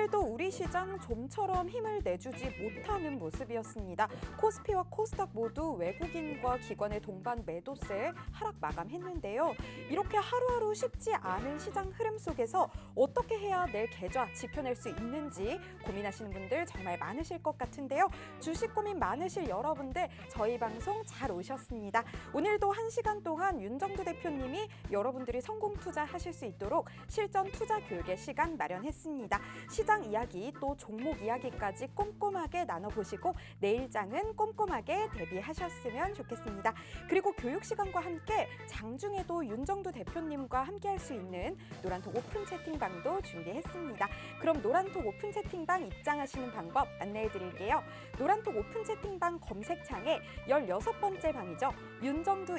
오늘도 우리 시장 좀처럼 힘을 내주지 못하는 모습이었습니다. 코스피와 코스닥 모두 외국인과 기관의 동반 매도세에 하락 마감했는데요. 이렇게 하루하루 쉽지 않은 시장 흐름 속에서 어떻게 해야 내 계좌 지켜낼 수 있는지 고민하시는 분들 정말 많으실 것 같은데요. 주식 고민 많으실 여러분들 저희 방송 잘 오셨습니다. 오늘도 1시간 동안 윤정두 대표님이 여러분들이 성공 투자하실 수 있도록 실전 투자 교육의 시간 마련했습니다. 시장 이야기 또 종목 이야기까지 꼼꼼하게 나눠보시고 내일장은 꼼꼼하게 대비하셨으면 좋겠습니다. 그리고 교육 시간과 함께 장중에도 윤정두 대표님과 함께할 수 있는 노란톡 오픈 채팅방도 준비했습니다. 그럼 노란톡 오픈 채팅방 입장하시는 방법 안내해드릴게요. 노란톡 오픈 채팅방 검색창에 16번째 방이죠. 윤정두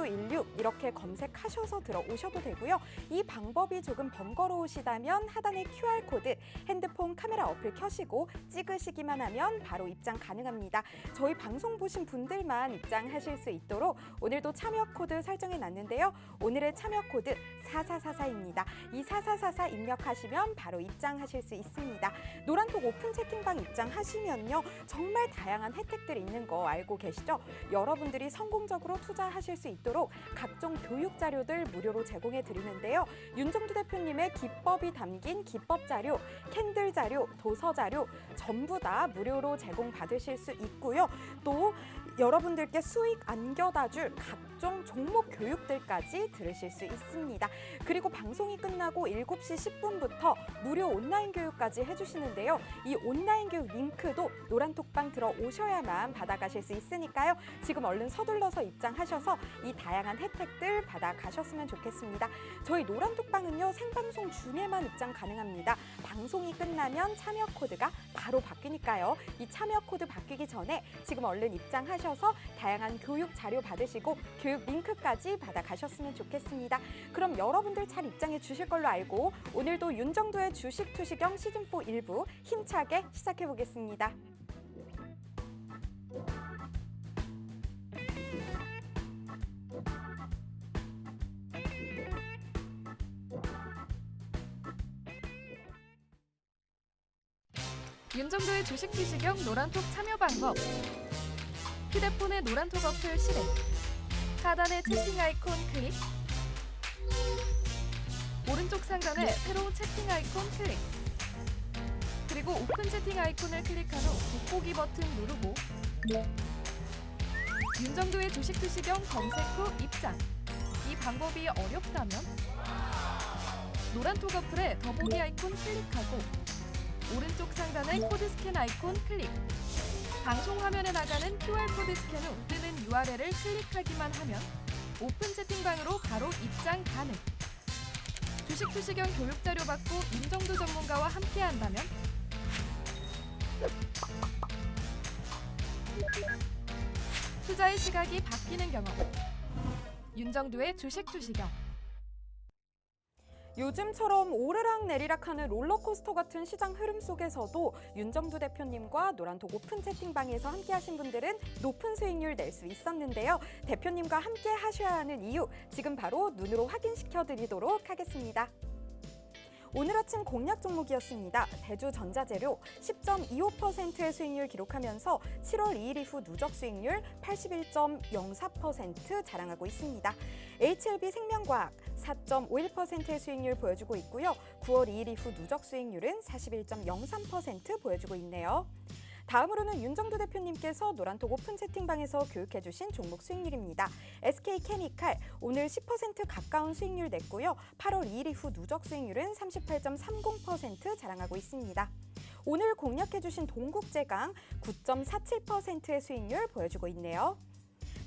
16 이렇게 검색하셔서 들어오셔도 되고요. 이 방법이 조금 번거로우시다면 하단의 QR코드 핸드폰 카메라 어플 켜시고 찍으시기만 하면 바로 입장 가능합니다. 저희 방송 보신 분들만 입장하실 수 있도록 오늘도 참여 코드 설정해 놨는데요. 오늘의 참여 코드 4444입니다. 이 4444 입력하시면 바로 입장하실 수 있습니다. 노란톡 오픈 채팅방 입장하시면요. 정말 다양한 혜택들이 있는 거 알고 계시죠? 여러분들이 성공적으로 투자하실 수 있도록 각종 교육 자료들 무료로 제공해 드리는데요. 윤정두 대표님의 기법이 담긴 기법 자료, 캔들 자료, 도서 자료 전부 다 무료로 제공받으실 수 있고요. 또 여러분들께 수익 안겨다 줄 각종 종목 교육들까지 들으실 수 있습니다. 그리고 방송이 끝나고 7시 10분부터 무료 온라인 교육까지 해주시는데요. 이 온라인 교육 링크도 노란톡방 들어오셔야만 받아가실 수 있으니까요. 지금 얼른 서둘러서 입장하셔서 이 다양한 혜택들 받아가셨으면 좋겠습니다. 저희 노란톡방은요. 생방송 중에만 입장 가능합니다. 방송이 끝나면 참여 코드가 바로 바뀌니까요. 이 참여 코드 바뀌기 전에 지금 얼른 입장하셔서 다양한 교육 자료 받으시고 교육 링크까지 받아가셨으면 좋겠습니다. 그럼 여러분들 잘 입장해 주실 걸로 알고 오늘도 윤정두의 주식 투시경 시즌4 일부 힘차게 시작해 보겠습니다. 윤정도의 주식 투시경 노란톡 참여 방법. 휴대폰의 노란톡 어플 실행. 하단의 채팅 아이콘 클릭. 오른쪽 상단에 새로운 채팅 아이콘 클릭. 그리고 오픈 채팅 아이콘을 클릭한 후 돋보기 버튼 누르고 윤정도의 주식 투시경 검색 후 입장. 이 방법이 어렵다면 노란톡 어플에 더보기 아이콘 클릭하고 오른쪽 상단의 코드 스캔 아이콘 클릭. 방송 화면에 나가는 QR코드 스캔 후 뜨는 URL을 클릭하기만 하면 오픈 채팅방으로 바로 입장 가능. 주식 투시경 교육 자료 받고 윤정두 전문가와 함께 한다면 투자의 시각이 바뀌는 경험. 윤정두의 주식 투시경. 요즘처럼 오르락 내리락하는 롤러코스터 같은 시장 흐름 속에서도 윤정두 대표님과 노란톡 오픈 채팅방에서 함께하신 분들은 높은 수익률 낼 수 있었는데요. 대표님과 함께 하셔야 하는 이유 지금 바로 눈으로 확인시켜 드리도록 하겠습니다. 오늘 아침 공략 종목이었습니다. 대주전자재료 10.25%의 수익률 기록하면서 7월 2일 이후 누적 수익률 81.04% 자랑하고 있습니다. HLB 생명과학 4.51%의 수익률 보여주고 있고요. 9월 2일 이후 누적 수익률은 41.03% 보여주고 있네요. 다음으로는 윤정두 대표님께서 노란톡 오픈 채팅방에서 교육해주신 종목 수익률입니다. SK케미칼 오늘 10% 가까운 수익률 냈고요. 8월 2일 이후 누적 수익률은 38.30% 자랑하고 있습니다. 오늘 공략해주신 동국제강 9.47%의 수익률 보여주고 있네요.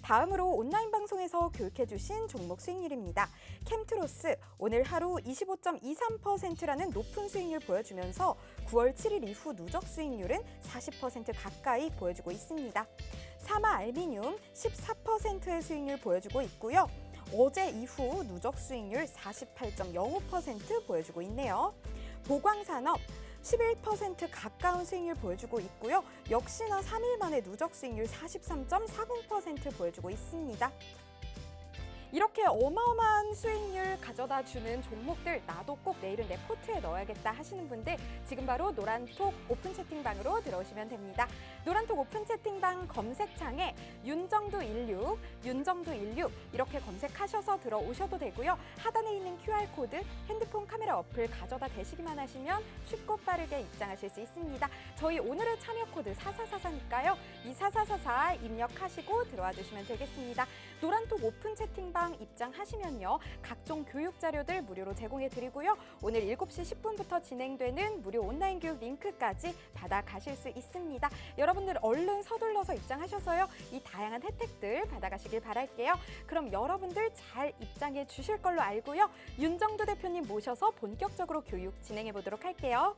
다음으로 온라인 방송에서 교육해주신 종목 수익률입니다. 캠트로스 오늘 하루 25.23%라는 높은 수익률 보여주면서 9월 7일 이후 누적 수익률은 40% 가까이 보여주고 있습니다. 사마알미늄 14%의 수익률 보여주고 있고요. 어제 이후 누적 수익률 48.05% 보여주고 있네요. 보광산업 11% 가까운 수익률 보여주고 있고요. 역시나 3일 만에 누적 수익률 43.40% 보여주고 있습니다. 이렇게 어마어마한 수익률 가져다 주는 종목들 나도 꼭 내일은 내 포트에 넣어야겠다 하시는 분들 지금 바로 노란톡 오픈 채팅방으로 들어오시면 됩니다. 노란톡 오픈 채팅방 검색창에 윤정두 16, 윤정두 16 이렇게 검색하셔서 들어오셔도 되고요. 하단에 있는 QR코드 핸드폰 카메라 어플 가져다 대시기만 하시면 쉽고 빠르게 입장하실 수 있습니다. 저희 오늘의 참여 코드 4444니까요. 이 4444 입력하시고 들어와 주시면 되겠습니다. 노란톡 오픈 채팅방 입장하시면요. 각종 교육 자료들 무료로 제공해 드리고요. 오늘 7시 10분부터 진행되는 무료 온라인 교육 링크까지 받아 가실 수 있습니다. 여러분들 얼른 서둘러서 입장하셔서요. 이 다양한 혜택들 받아 가시길 바랄게요. 그럼 여러분들 잘 입장해 주실 걸로 알고요. 윤정두 대표님 모셔서 본격적으로 교육 진행해 보도록 할게요.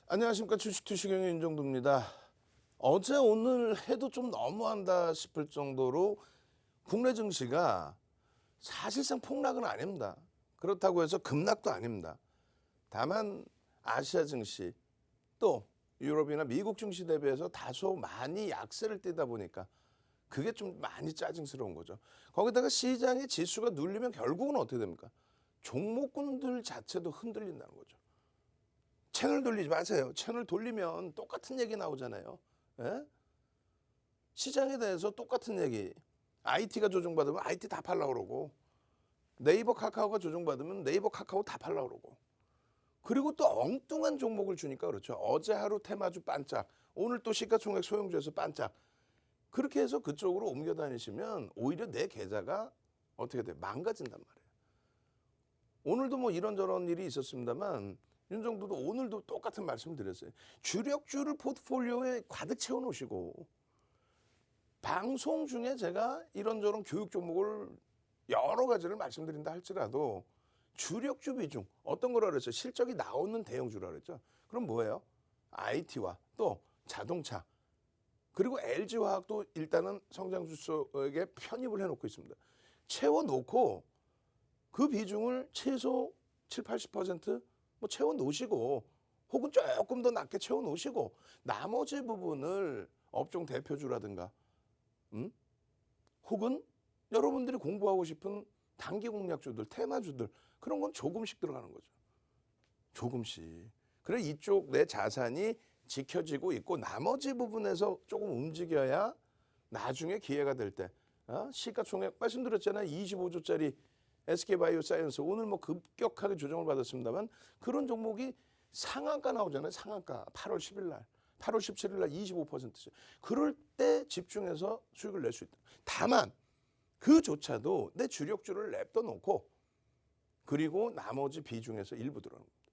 안녕하십니까. 주식투시경의 윤정두입니다. 어제 오늘 해도 좀 너무한다 싶을 정도로 국내 증시가 사실상 폭락은 아닙니다. 그렇다고 해서 급락도 아닙니다. 다만 아시아 증시 또 유럽이나 미국 증시 대비해서 다소 많이 약세를 띠다 보니까 그게 좀 많이 짜증스러운 거죠. 거기다가 시장의 지수가 눌리면 결국은 어떻게 됩니까? 종목군들 자체도 흔들린다는 거죠. 채널 돌리지 마세요. 채널 돌리면 똑같은 얘기 나오잖아요. 예? 시장에 대해서 똑같은 얘기. IT가 조정받으면 IT 다 팔라 그러고 네이버 카카오가 조정받으면 네이버 카카오 다 팔라 그러고 그리고 또 엉뚱한 종목을 주니까 그렇죠. 어제 하루 테마주 반짝, 오늘 또 시가총액 소형주에서 반짝. 그렇게 해서 그쪽으로 옮겨 다니시면 오히려 내 계좌가 어떻게 돼? 망가진단 말이에요. 오늘도 뭐 이런저런 일이 있었습니다만 윤정두도 오늘도 똑같은 말씀을 드렸어요. 주력주를 포트폴리오에 가득 채워놓으시고 방송 중에 제가 이런저런 교육 종목을 여러 가지를 말씀드린다 할지라도 주력주 비중 어떤 거라 그랬어요? 실적이 나오는 대형주라 그랬죠. 그럼 뭐예요? IT와 또 자동차 그리고 LG화학도 일단은 성장주속에 편입을 해놓고 있습니다. 채워놓고 그 비중을 최소 7, 80% 뭐 채워놓으시고 혹은 조금 더 낮게 채워놓으시고 나머지 부분을 업종 대표주라든가 혹은 여러분들이 공부하고 싶은 단기 공략주들, 테마주들 그런 건 조금씩 들어가는 거죠. 조금씩. 그래 이쪽 내 자산이 지켜지고 있고 나머지 부분에서 조금 움직여야 나중에 기회가 될 때 시가총액 말씀드렸잖아요. 25조짜리 SK바이오사이언스 오늘 뭐 급격하게 조정을 받았습니다만 그런 종목이 상한가 나오잖아요. 상한가 8월 10일 날, 8월 17일 날 25%죠. 그럴 때 집중해서 수익을 낼 수 있다. 다만 그조차도 내 주력주를 냅둬 놓고 그리고 나머지 비중에서 일부 들어가는 겁니다.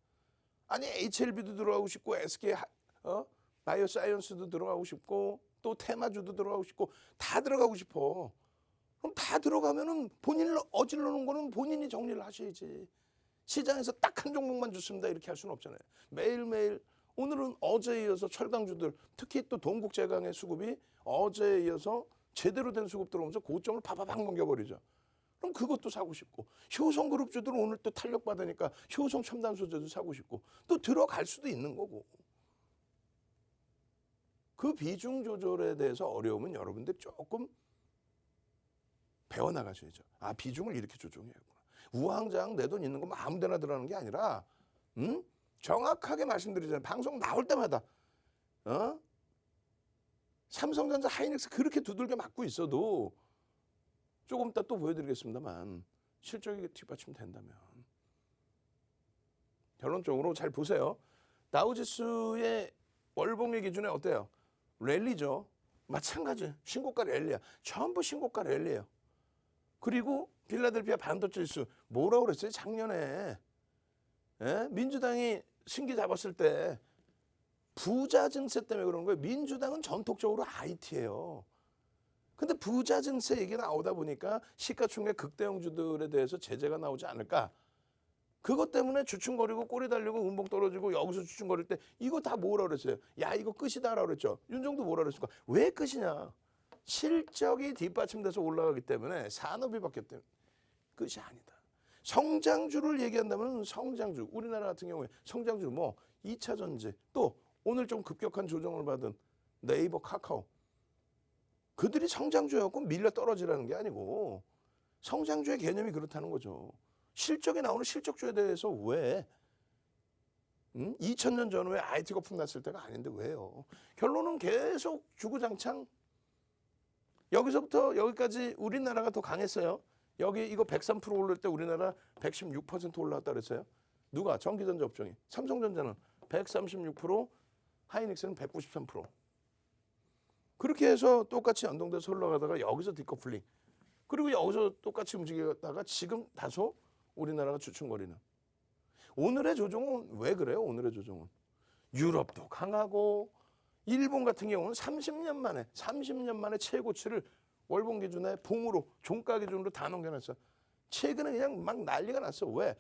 아니 HLB도 들어가고 싶고 SK 바이오사이언스도 들어가고 싶고 또 테마주도 들어가고 싶고 다 들어가고 싶어. 그럼 다 들어가면은 본인을 어질러 놓은 거는 본인이 정리를 하셔야지. 시장에서 딱 한 종목만 좋습니다 이렇게 할 수는 없잖아요. 매일매일 오늘은 어제에 이어서 철강주들 특히 또 동국제강의 수급이 어제에 이어서 제대로 된 수급 들어오면서 고점을 파바박 넘겨버리죠. 그럼 그것도 사고 싶고 효성그룹주들 오늘 또 탄력받으니까 효성 첨단소재도 사고 싶고 또 들어갈 수도 있는 거고. 그 비중 조절에 대해서 어려우면 여러분들이 조금 배워나가셔야죠. 아 비중을 이렇게 조정해야겠구나. 우왕좌왕 내 돈 있는 거 아무 데나 들어가는 게 아니라 정확하게 말씀드리잖아요. 방송 나올 때마다 삼성전자 하이닉스 그렇게 두들겨 맞고 있어도 조금 이따 또 보여드리겠습니다만 실적이 뒷받침된다면 결론적으로 잘 보세요. 다우지수의 월봉의 기준에 어때요? 랠리죠. 마찬가지 신고가 랠리야. 전부 신고가 랠리예요. 그리고 필라델피아 반도체 지수 뭐라고 그랬어요? 작년에 민주당이 신기 잡았을 때 부자 증세 때문에 그러는 거예요. 민주당은 전통적으로 IT예요. 근데 부자 증세 얘기 나오다 보니까 시가총액 극대형주들에 대해서 제재가 나오지 않을까. 그것 때문에 주춤거리고 꼬리 달리고 음봉 떨어지고 여기서 주춤거릴 때 이거 다 뭐라 그랬어요? 야 이거 끝이다라고 그랬죠. 윤정도 뭐라 그랬을까? 왜 끝이냐? 실적이 뒷받침돼서 올라가기 때문에 산업이 바뀌었기 때문에 끝이 아니다. 성장주를 얘기한다면 성장주, 우리나라 같은 경우에 성장주 뭐 2차 전지, 또 오늘 좀 급격한 조정을 받은 네이버, 카카오, 그들이 성장주였고 밀려 떨어지라는 게 아니고 성장주의 개념이 그렇다는 거죠. 실적이 나오는 실적주에 대해서 왜 2000년 전후에 IT 거품 났을 때가 아닌데 왜요? 결론은 계속 주구장창 여기서부터 여기까지 우리나라가 더 강했어요. 여기 이거 103% 오를 때 우리나라 116% 올라왔다 그랬어요. 누가? 전기전자 업종이. 삼성전자는 136%, 하이닉스는 193%. 그렇게 해서 똑같이 연동돼서 올라가다가 여기서 디커플링. 그리고 여기서 똑같이 움직이다가 지금 다소 우리나라가 주춤거리는. 오늘의 조정은 왜 그래요? 오늘의 조정은. 유럽도 강하고 일본 같은 경우는 30년 만에 최고치를 월봉 기준에 봉으로 종가 기준으로 다 넘겨놨어. 최근에 그냥 막 난리가 났어. 왜?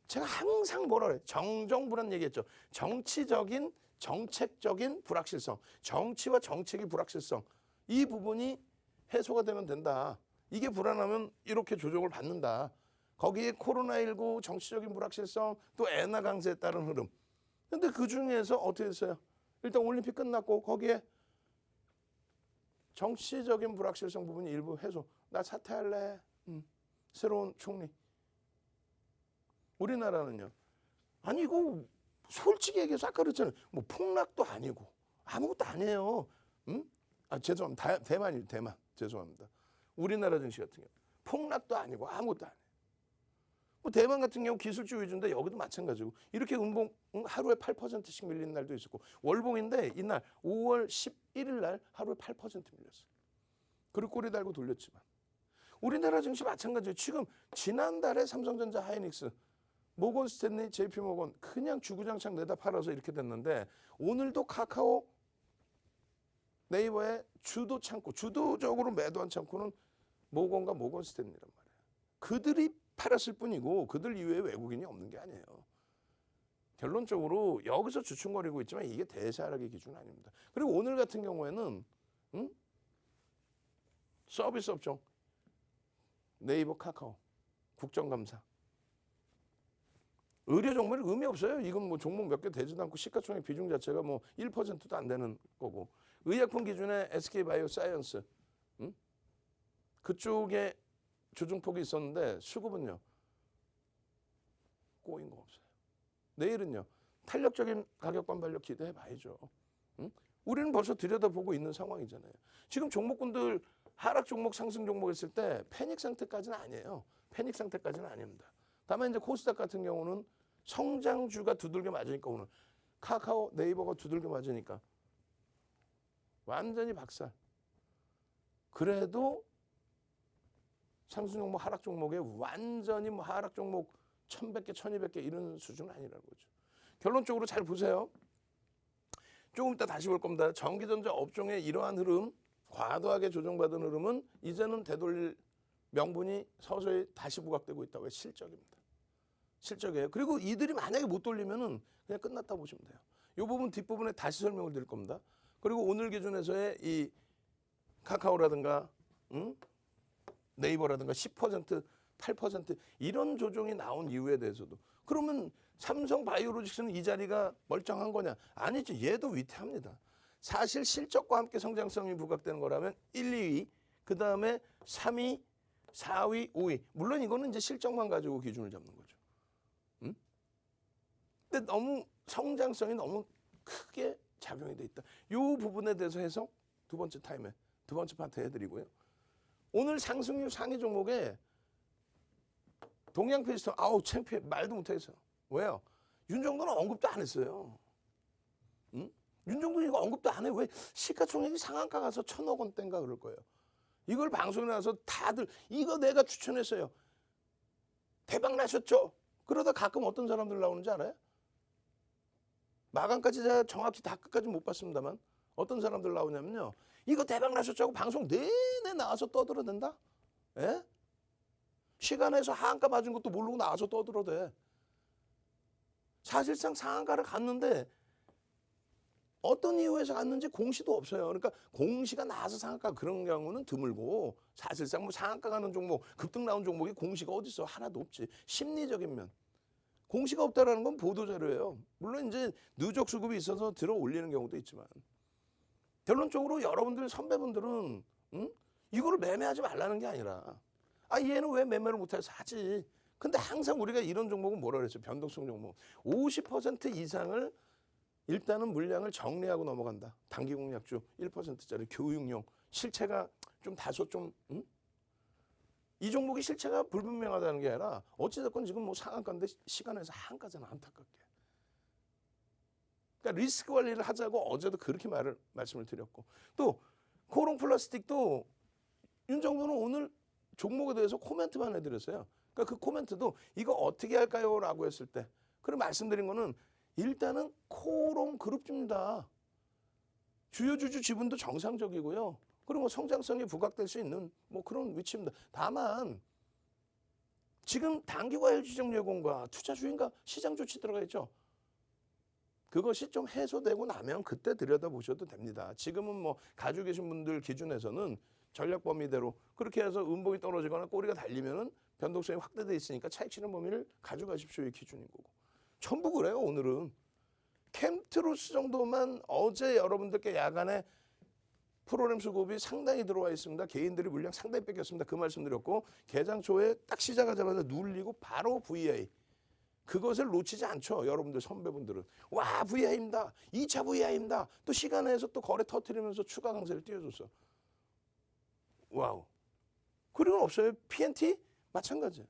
제가 항상 뭐라 그래? 정정불안 얘기했죠. 정치적인 정책적인 불확실성, 정치와 정책의 불확실성, 이 부분이 해소가 되면 된다. 이게 불안하면 이렇게 조정을 받는다. 거기에 코로나19 정치적인 불확실성, 또 엔화 강세에 따른 흐름. 근데 그 중에서 어떻게 됐어요? 일단 올림픽 끝났고 거기에 정치적인 불확실성 부분이 일부 해소. 나 사퇴할래. 새로운 총리. 우리나라는요. 아니 이거 솔직히 얘기해서 아까 그랬잖아요. 뭐 폭락도 아니고 아무것도 아니에요. 죄송합니다. 대만. 죄송합니다. 우리나라 증시 같은 경우 폭락도 아니고 아무것도 아니에요. 뭐 대만 같은 경우 기술주 위주인데 여기도 마찬가지고 이렇게 음봉 하루에 8%씩 밀리는 날도 있었고 월봉인데 이날 5월 11일 날 하루에 8% 밀렸어요. 그리고 꼬리 달고 돌렸지만 우리나라 증시 마찬가지예요. 지금 지난달에 삼성전자, 하이닉스, 모건 스탠리, JP 모건 그냥 주구장창 내다 팔아서 이렇게 됐는데 오늘도 카카오, 네이버의 주도 창고, 주도적으로 매도한 창고는 모건과 모건 스탠리란 말이에요. 그들이 팔았을 뿐이고 그들 이외에 외국인이 없는 게 아니에요. 결론적으로 여기서 주춤거리고 있지만 이게 대세하락의 기준은 아닙니다. 그리고 오늘 같은 경우에는 서비스 업종 네이버, 카카오, 국정감사, 의료 종목은 의미 없어요. 이건 뭐 종목 몇 개 되지도 않고 시가총액 비중 자체가 뭐 1%도 안 되는 거고 의약품 기준에 SK바이오사이언스 그쪽에 조정폭이 있었는데 수급은요 꼬인 거 없어요. 내일은요 탄력적인 가격 반발력 기대해 봐야죠. 우리는 벌써 들여다보고 있는 상황이잖아요. 지금 종목군들 하락 종목, 상승 종목 했을 때 패닉 상태까지는 아니에요. 패닉 상태까지는 아닙니다. 다만 이제 코스닥 같은 경우는 성장주가 두들겨 맞으니까 오늘 카카오, 네이버가 두들겨 맞으니까 완전히 박살. 그래도 상승 종목, 하락 종목에 완전히 뭐 하락 종목 1,100개, 1,200개 이런 수준은 아니라는 거죠. 결론적으로 잘 보세요. 조금 이따 다시 볼 겁니다. 전기전자 업종의 이러한 흐름, 과도하게 조정받은 흐름은 이제는 되돌릴 명분이 서서히 다시 부각되고 있다. 왜? 실적입니다. 실적이에요. 그리고 이들이 만약에 못 돌리면은 그냥 끝났다 보시면 돼요. 이 부분 뒷부분에 다시 설명을 드릴 겁니다. 그리고 오늘 기준에서의 이 카카오라든가 네이버라든가 10%, 8% 이런 조정이 나온 이유에 대해서도 그러면 삼성 바이오로직스는 이 자리가 멀쩡한 거냐? 아니죠. 얘도 위태합니다. 사실 실적과 함께 성장성이 부각되는 거라면 1, 2위, 그 다음에 3위, 4위, 5위. 물론 이거는 이제 실적만 가지고 기준을 잡는 거죠. 근데 너무 성장성이 너무 크게 작용이 돼 있다. 이 부분에 대해서 해석 두 번째 타임에 두 번째 파트 해드리고요. 오늘 상승률 상위 종목에 동양피스톤 챔피언 말도 못하겠어요. 왜요? 윤정도는 언급도 안 했어요. 윤정도는 이거 언급도 안 해요. 왜? 시가총액이 상한가 가서 1,000억 원대인가 그럴 거예요. 이걸 방송에 나와서 다들 이거 내가 추천했어요. 대박 나셨죠? 그러다 가끔 어떤 사람들 나오는지 알아요? 마감까지 제가 정확히 다 끝까지 못 봤습니다만 어떤 사람들 나오냐면요. 이거 대박 나셨죠? 하고 방송 내내 나와서 떠들어댄다? 예? 시간에서 하한가 맞은 것도 모르고 나와서 떠들어대. 사실상 상한가를 갔는데 어떤 이유에서 갔는지 공시도 없어요. 그러니까 공시가 나와서 상한가 그런 경우는 드물고 사실상 뭐 상한가 가는 종목, 급등 나온 종목이 공시가 어디 있어? 하나도 없지. 심리적인 면. 공시가 없다라는 건 보도자료예요. 물론 이제 누적 수급이 있어서 들어 올리는 경우도 있지만 결론적으로 여러분들 선배분들은 이거를 매매하지 말라는 게 아니라 얘는 왜 매매를 못해서 하지. 근데 항상 우리가 이런 종목은 뭐라 그랬죠? 변동성 종목. 50% 이상을 일단은 물량을 정리하고 넘어간다. 단기 공략주 1%짜리 교육용 실체가 좀 다소 좀 이 종목이 실체가 불분명하다는 게 아니라 어찌됐건 지금 뭐 상한가인데 시간에서 하한가잖아. 안타깝게. 그러니까 리스크 관리를 하자고 어제도 그렇게 말씀을 드렸고 또 코롱 플라스틱도 윤정부는 오늘 종목에 대해서 코멘트만 해드렸어요. 그러니까 그 코멘트도 이거 어떻게 할까요? 라고 했을 때 그리고 말씀드린 거는 일단은 코롱 그룹주입니다. 주요 주주 지분도 정상적이고요. 그리고 뭐 성장성이 부각될 수 있는 뭐 그런 위치입니다. 다만 지금 단기과열 지정 예고과 투자 주인과 시장 조치 들어가 있죠. 그것이 좀 해소되고 나면 그때 들여다보셔도 됩니다. 지금은 뭐 가지고 계신 분들 기준에서는 전략 범위대로 그렇게 해서 음봉이 떨어지거나 꼬리가 달리면은 변동성이 확대돼 있으니까 차익 실현 범위를 가져가십시오의 기준인 거고. 전부 그래요. 오늘은 캠트로스 정도만 어제 여러분들께 야간에 프로그램 수급이 상당히 들어와 있습니다. 개인들이 물량 상당히 뺏겼습니다. 그 말씀드렸고 개장 초에 딱 시작하자마자 눌리고 바로 VI. 그것을 놓치지 않죠. 여러분들 선배분들은. 와 VI입니다. 2차 VI입니다. 또 시간에서 또 거래 터트리면서 추가 강세를 띄워줬어. 와우. 그리고 없어요. PNT? 마찬가지.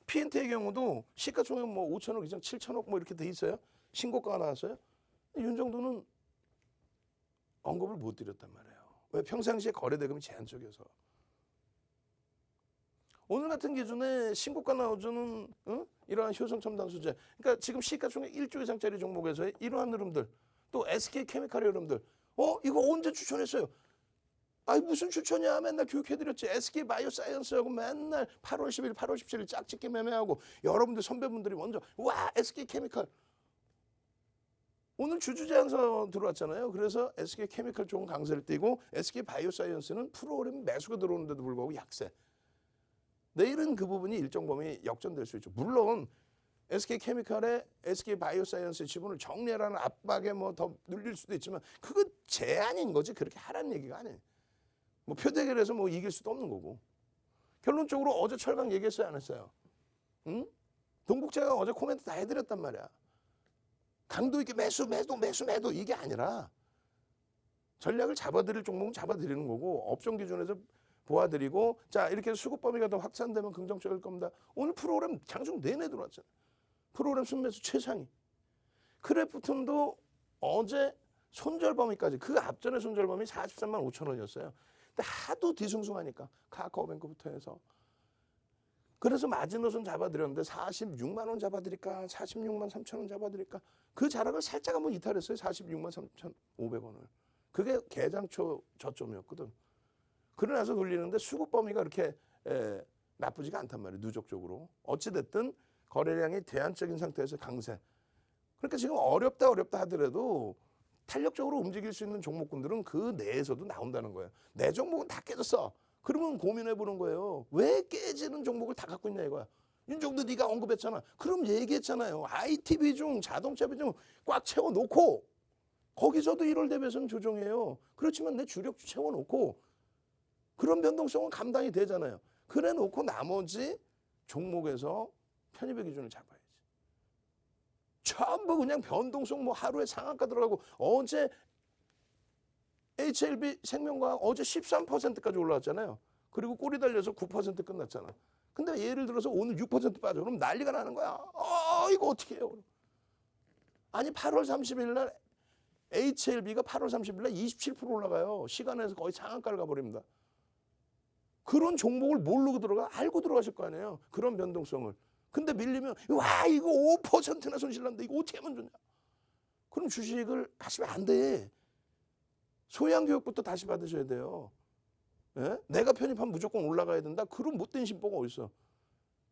PNT의 경우도 시가총액 뭐 5천억 이상 7천억 뭐 이렇게 돼 있어요. 신고가가 나왔어요. 윤정도는 언급을 못 드렸단 말이에요. 왜? 평상시에 거래대금이 제한적이어서. 오늘 같은 기준에 신고가 나오주는 이러한 효성 첨단 소재. 그러니까 지금 시가총액 1조 이상짜리 종목에서의 이러한 흐름들. 또 SK케미칼의 흐름들. 이거 언제 추천했어요? 무슨 추천이야. 맨날 교육해드렸지. SK바이오사이언스하고 맨날 8월 10일, 8월 17일 짝짓기 매매하고 여러분들 선배분들이 먼저 와 SK케미칼. 오늘 주주 제안서 들어왔잖아요. 그래서 SK케미칼 쪽은 강세를 띠고 SK바이오사이언스는 프로그램 매수가 들어오는데도 불구하고 약세. 내일은 그 부분이 일정 범위 역전될 수 있죠. 물론 SK케미칼의 SK바이오사이언스의 지분을 정리하라는 압박에 뭐 더 눌릴 수도 있지만 그건 제한인 거지 그렇게 하라는 얘기가 아니에요. 뭐 표대결에서 뭐 이길 수도 없는 거고. 결론적으로 어제 철강 얘기했어요 안 했어요? 응? 동국제가 어제 코멘트 다 해드렸단 말이야. 강도 있게 매수 이게 아니라 전략을 잡아드릴 종목은 잡아드리는 거고 업종 기준에서 보아드리고 자 이렇게 수급 범위가 더 확산되면 긍정적일 겁니다. 오늘 프로그램 장중 내내 들어왔잖아요. 프로그램 순매수 최상위. 크래프톤도 어제 손절 범위까지 그 앞전에 손절 범위 43만 5천 원이었어요. 근데 하도 뒤숭숭하니까 카카오뱅크부터 해서 그래서 마지노선 잡아드렸는데 46만 원 잡아드릴까 46만 3천 원 잡아드릴까 그 자락을 살짝 한번 이탈했어요. 46만 3,500원을. 그게 개장초 저점이었거든. 그러나서 돌리는데 수급 범위가 그렇게 나쁘지가 않단 말이에요. 누적적으로. 어찌됐든 거래량이 대안적인 상태에서 강세. 그러니까 지금 어렵다 하더라도 탄력적으로 움직일 수 있는 종목군들은 그 내에서도 나온다는 거예요. 내 종목은 다 깨졌어. 그러면 고민해 보는 거예요. 왜 깨지는 종목을 다 갖고 있냐 이거야. 윤정도 네가 언급했잖아. 그럼 얘기했잖아요. IT 비중, 자동차 비중 꽉 채워놓고 거기서도 1월 대비해서는 조정해요. 그렇지만 내 주력주 채워놓고 그런 변동성은 감당이 되잖아요. 그래 놓고 나머지 종목에서 편입의 기준을 잡아야지. 전부 그냥 변동성 뭐 하루에 상한가 들어가고 어제 HLB 생명과학 어제 13%까지 올라왔잖아요. 그리고 꼬리 달려서 9% 끝났잖아. 근데 예를 들어서 오늘 6% 빠져. 그럼 난리가 나는 거야. 이거 어떻게 해요? 아니 8월 30일 날 HLB가 8월 30일 날 27% 올라가요. 시간에서 거의 상한가를 가버립니다. 그런 종목을 모르고 들어가? 알고 들어가실 거 아니에요. 그런 변동성을. 근데 밀리면 와 이거 5%나 손실난다. 이거 어떻게 하면 좋냐. 그럼 주식을 하시면 안 돼. 소양 교육부터 다시 받으셔야 돼요. 예? 내가 편입하면 무조건 올라가야 된다. 그런 못된 심보가 어딨어.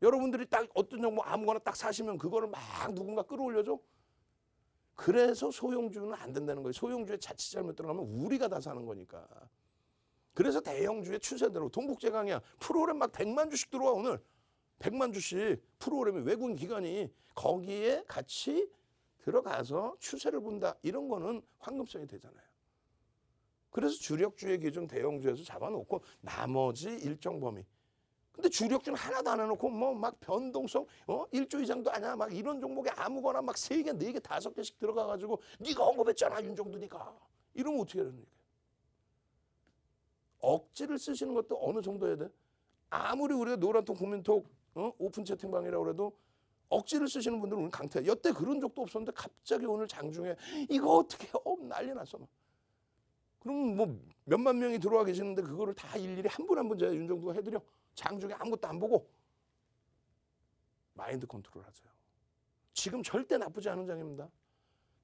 여러분들이 딱 어떤 종목 아무거나 딱 사시면 그거를 막 누군가 끌어올려줘. 그래서 소형주는 안 된다는 거예요. 소형주에 자칫 잘못 들어가면 우리가 다 사는 거니까. 그래서 대형주의 추세대로 동국제강이야. 프로그램 막 100만 주씩 들어와 오늘. 100만 주씩 프로그램이 외국인 기관이 거기에 같이 들어가서 추세를 본다. 이런 거는 황금성이 되잖아요. 그래서 주력주의 기준 대형주에서 잡아놓고 나머지 일정 범위. 근데 주력주는 하나도 안 해놓고 뭐 막 변동성 1조 이상도 아니야. 막 이런 종목에 아무거나 막 3개, 4개, 5개씩 들어가가지고 네가 언급했잖아 윤정두니까. 이러면 어떻게 하는 얘기야. 억지를 쓰시는 것도 어느 정도 해야 돼. 아무리 우리가 노란톡 국민톡 오픈 채팅방이라고 해도 억지를 쓰시는 분들은 오늘 강태. 여태 그런 적도 없었는데 갑자기 오늘 장중에 이거 어떻게 해? 난리 났어. 막. 그럼 뭐 몇만 명이 들어와 계시는데 그거를 다 일일이 한 분 한 분 제가 윤정두가 해드려. 장중에 아무것도 안 보고 마인드 컨트롤 하세요. 지금 절대 나쁘지 않은 장입니다.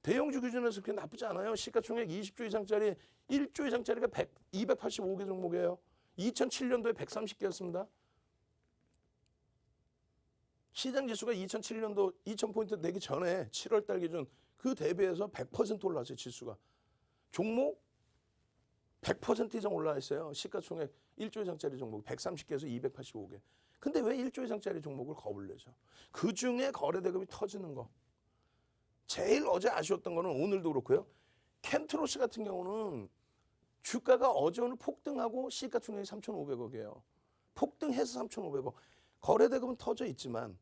대형주 기준에서 그렇게 나쁘지 않아요. 시가총액 20조 이상짜리 1조 이상짜리가 285개 종목이에요. 2007년도에 130개였습니다. 시장지수가 2007년도 2000포인트 되기 전에 7월달 기준 그 대비해서 100% 올라왔어요. 지수가. 종목 100% 이상 올라와 있어요. 시가총액 1조 이상짜리 종목 130개에서 285개. 근데 왜 1조 이상짜리 종목을 겁을 내죠? 그중에 거래대금이 터지는 거. 제일 어제 아쉬웠던 거는 오늘도 그렇고요. 캠트로스 같은 경우는 주가가 어제 오늘 폭등하고 시가총액이 3,500억이에요. 폭등해서 3,500억. 거래대금은 터져 있지만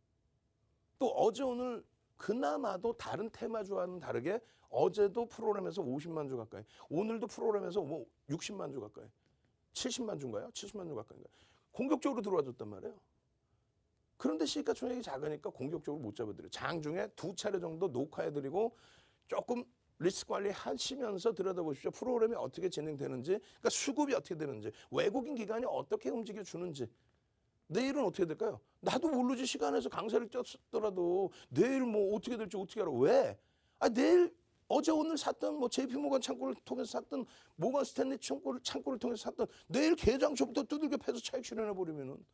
또 어제 오늘 그나마도 다른 테마주와는 다르게 어제도 프로그램에서 50만 주 가까이, 오늘도 프로그램에서 뭐 60만 주 가까이, 70만 주인가요? 70만 주 가까이인가? 공격적으로 들어와줬단 말이에요. 그런데 시가총액이 작으니까 공격적으로 못 잡아드려요. 장중에 2차례 정도 녹화해드리고 조금 리스크 관리 하시면서 들여다보십시오. 프로그램이 어떻게 진행되는지, 그러니까 수급이 어떻게 되는지, 외국인 기관이 어떻게 움직여주는지. 내일은 어떻게 될까요? 나도 모르지. 시간에서 강세를 쪘더라도 내일 뭐 어떻게 될지 어떻게 알아. 왜? 내일 어제 오늘 샀던 뭐 JP모건 창구를 통해서 샀던 모건 스탠리 창구를 통해서 샀던 내일 개장초부터 두들겨 패서 차익 실현해버리면은